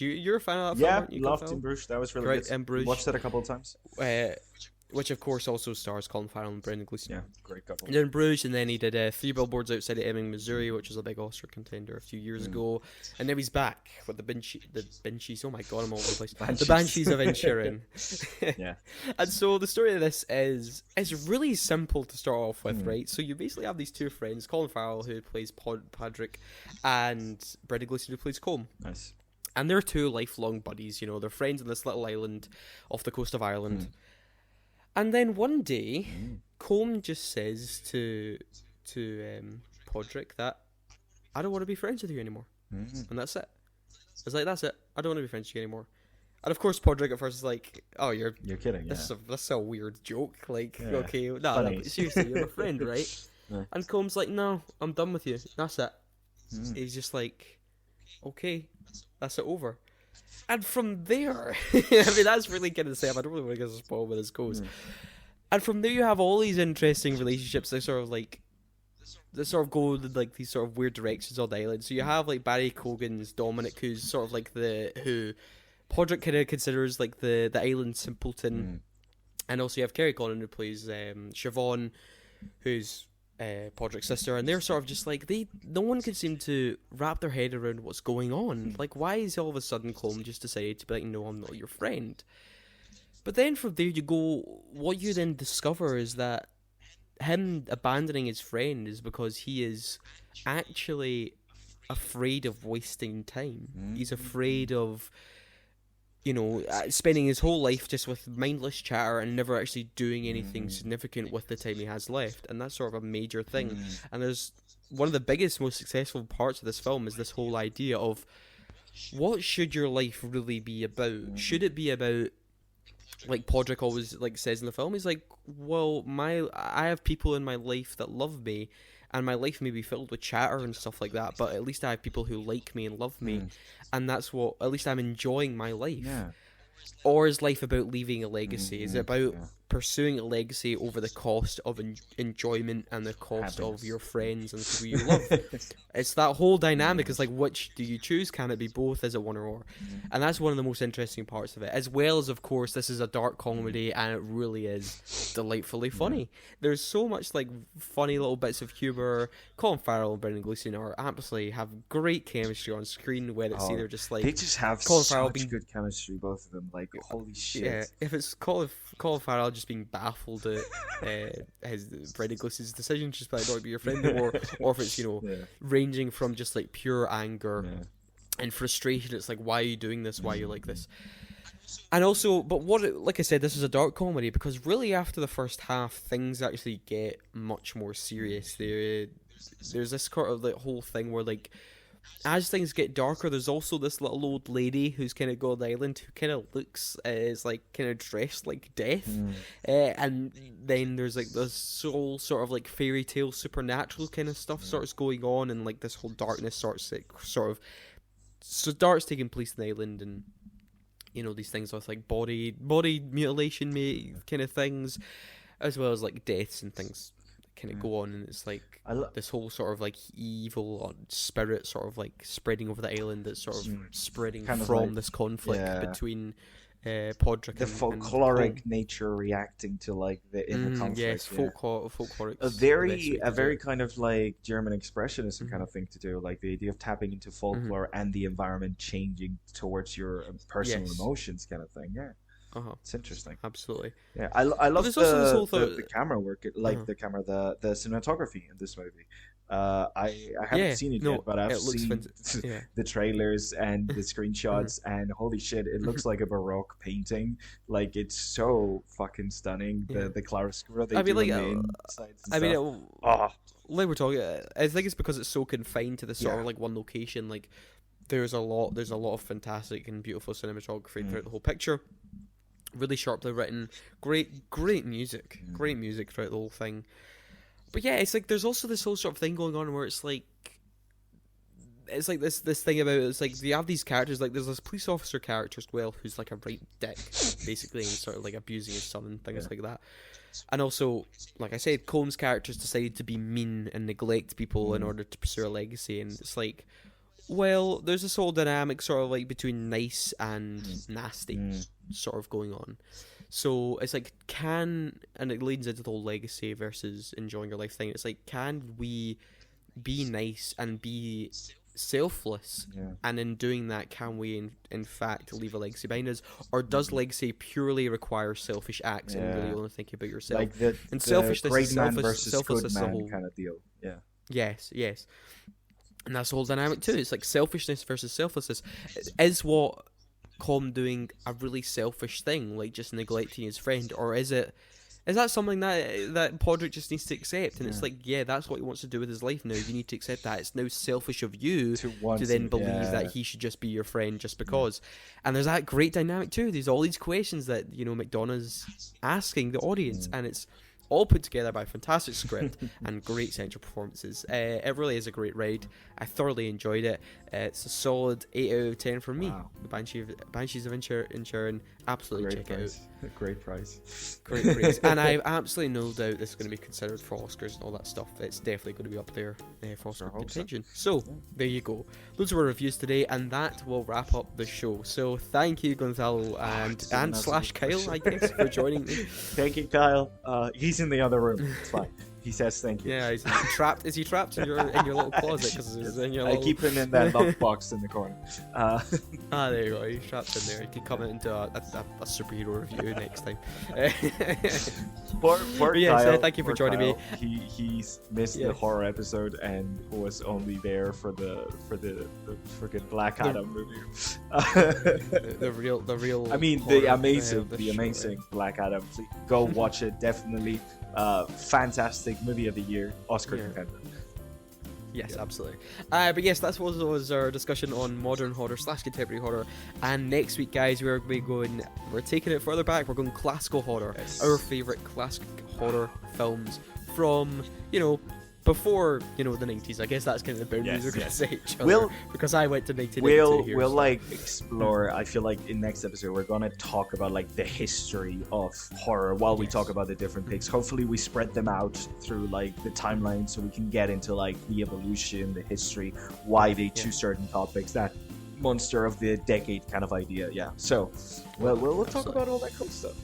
You're a fan of that film? Yeah, loved In Bruges. That was really good. In Bruges. Watched it a couple of times. Which, of course, also stars Colin Farrell and Brendan Gleeson. Yeah, great couple. In Bruges, and then he did Three Billboards Outside of Ebbing, Missouri, which was a big Oscar contender a few years ago. And now he's back with the Banshees. Oh my god, I'm all over the place. The Banshees of Inisherin. Yeah. And so the story of this is really simple to start off with, right? So you basically have these two friends, Colin Farrell, who plays Patrick, and Brendan Gleeson, who plays Colm. Nice. And they're two lifelong buddies. They're friends on this little island off the coast of Ireland. And then one day, Colm just says to Podrick that I don't want to be friends with you anymore, and that's it. It's like, that's it. I don't want to be friends with you anymore. And of course, Podrick at first is like, "Oh, you're kidding. This is a weird joke. Like, okay, no, but seriously, you're a friend, right?" And Colm's like, "No, I'm done with you. That's it." He's just like, "Okay, that's it over." And from there, I mean, that's really kind of sad. I don't really want to get spoiled where this goes. And from there, you have all these interesting relationships that sort of go in like these sort of weird directions on the island. So you have like Barry Cogan's Dominic, who's sort of like who Podrick kind of considers like the island simpleton, and also you have Kerry Condon, who plays Siobhan, who's Podrick's sister, and they're sort of just like no one could seem to wrap their head around what's going on. Like, why is all of a sudden Colm just decided to be like, no, I'm not your friend? But then from there you go, what you then discover is that him abandoning his friend is because he is actually afraid of wasting time. He's afraid of spending his whole life just with mindless chatter and never actually doing anything significant with the time he has left. And that's sort of a major thing. And there's one of the biggest, most successful parts of this film is this whole idea of what should your life really be about? Should it be about, like Podrick always like says in the film, he's like, well, I have people in my life that love me, and my life may be filled with chatter and stuff like that, but at least I have people who like me and love me, and that's what, at least I'm enjoying my life. Yeah. Or is life about leaving a legacy? Is it about pursuing a legacy over the cost of enjoyment and the cost of your friends and the people you love? It's that whole dynamic. It's like, which do you choose? Can it be both? Is it one or? And that's one of the most interesting parts of it. As well as, of course, this is a dark comedy, and it really is delightfully funny. There's so much like funny little bits of humour. Colin Farrell and Brendan Gleeson have great chemistry on screen, where it's either just like, they just have Colin such Farrell good chemistry, both of them. Like, holy shit. Yeah, if it's Colin Farrell just being baffled at Brendan Gleeson's decision, just like not be your friend anymore, or if it's ranging from just like pure anger and frustration. It's like, why are you doing this? Why are you like this? And also, but like I said, this is a dark comedy because really after the first half, things actually get much more serious. There's this sort of like whole thing where like, as things get darker, there's also this little old lady who's kind of got on the island who kind of looks is like kind of dressed like death, and then there's like this whole sort of like fairy tale supernatural kind of stuff starts going on, and like this whole darkness starts taking place on the island, and these things with like body mutilation kind of things, as well as like deaths and things kind of go on, and it's like this whole sort of like evil spirit sort of like spreading over the island that's sort of spreading kind from like, this conflict between Podrick the folkloric nature reacting to like the inner conflict. Yes, folkloric. A very kind of like German expressionism kind of thing to do, like the idea of tapping into folklore and the environment changing towards your personal emotions kind of thing. Yeah. It's interesting. Absolutely. Yeah, I love the camera work, the cinematography in this movie. I haven't seen it yet, but I've seen the trailers and the screenshots, and holy shit, it looks like a Baroque painting. Like, it's so fucking stunning. The claroscuro they do on the insides and stuff. Like we're talking, I think it's because it's so confined to this sort of like one location. Like, there's a lot of fantastic and beautiful cinematography throughout the whole picture. Really sharply written, great music throughout the whole thing. But yeah, it's like there's also this whole sort of thing going on where it's like this thing about it's like you have these characters, like there's this police officer character as well who's like a right dick basically, and sort of like abusing his son and things like that. And also, like I said, Combs' characters decided to be mean and neglect people in order to pursue a legacy, and it's like, well, there's this whole dynamic sort of like between nice and nasty sort of going on. So it's like, and it leads into the whole legacy versus enjoying your life thing. It's like, can we be nice and be selfless? And in doing that, can we in fact leave a legacy behind us? Or does legacy purely require selfish acts and really only thinking about yourself? Like the selfishness great man versus good man kind of deal. Yeah. Yes. And that's the whole dynamic too. It's like selfishness versus selflessness. Is what Com doing a really selfish thing, like just neglecting his friend, or is that something that Podrick just needs to accept? And it's like, that's what he wants to do with his life now. You need to accept that. It's now selfish of you to then believe that he should just be your friend just because. And there's that great dynamic too. There's all these questions that McDonagh's asking the audience, and it's all put together by a fantastic script and great central performances. It really is a great ride. I thoroughly enjoyed it. It's a solid 8 out of 10 from me. Wow. The Banshees of Inisherin. Absolutely check it out. Great price. Great praise. And I have absolutely no doubt this is going to be considered for Oscars and all that stuff. It's definitely going to be up there for Oscar contention. So, there you go. Those were our reviews today, and that will wrap up the show. So, thank you, Gonzalo and / Kyle, I guess, for joining me. Thank you, Kyle. He's in the other room. It's fine. He says thank you. Yeah, is he trapped? Is he trapped in your little closet? I keep him in that lock box in the corner. There you go. He's trapped in there. He can come into a superhero review next time. Poor Kyle. Thank you for joining me. He's missed the horror episode and was only there for the freaking Black Adam movie. the real. I mean, the amazing Black Adam. Please go watch it. Definitely. Fantastic movie of the year, Oscar contender. Yes, absolutely. But yes, that was our discussion on modern horror / contemporary horror. And next week, guys, we're taking it further back. We're going classical horror. Yes. Our favorite classic horror films from before the 90s. I guess that's kind of the boundaries we're going to say each other, because I went to 1992 we'll like explore. I feel like in next episode we're going to talk about like the history of horror while we talk about the different picks. Hopefully we spread them out through like the timeline so we can get into like the evolution, the history, why they choose certain topics, that monster of the decade kind of idea. So we'll talk about all that cool stuff.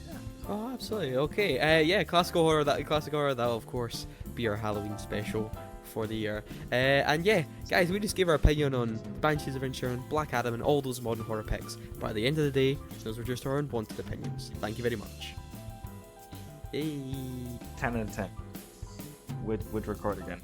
Oh, absolutely. Okay. Classical horror. That'll of course be our Halloween special for the year. And yeah, guys, we just gave our opinion on Banshees of Inisherin, Black Adam, and all those modern horror picks. But at the end of the day, those were just our unwanted opinions. Thank you very much. Hey. 10 out of 10. Would record again.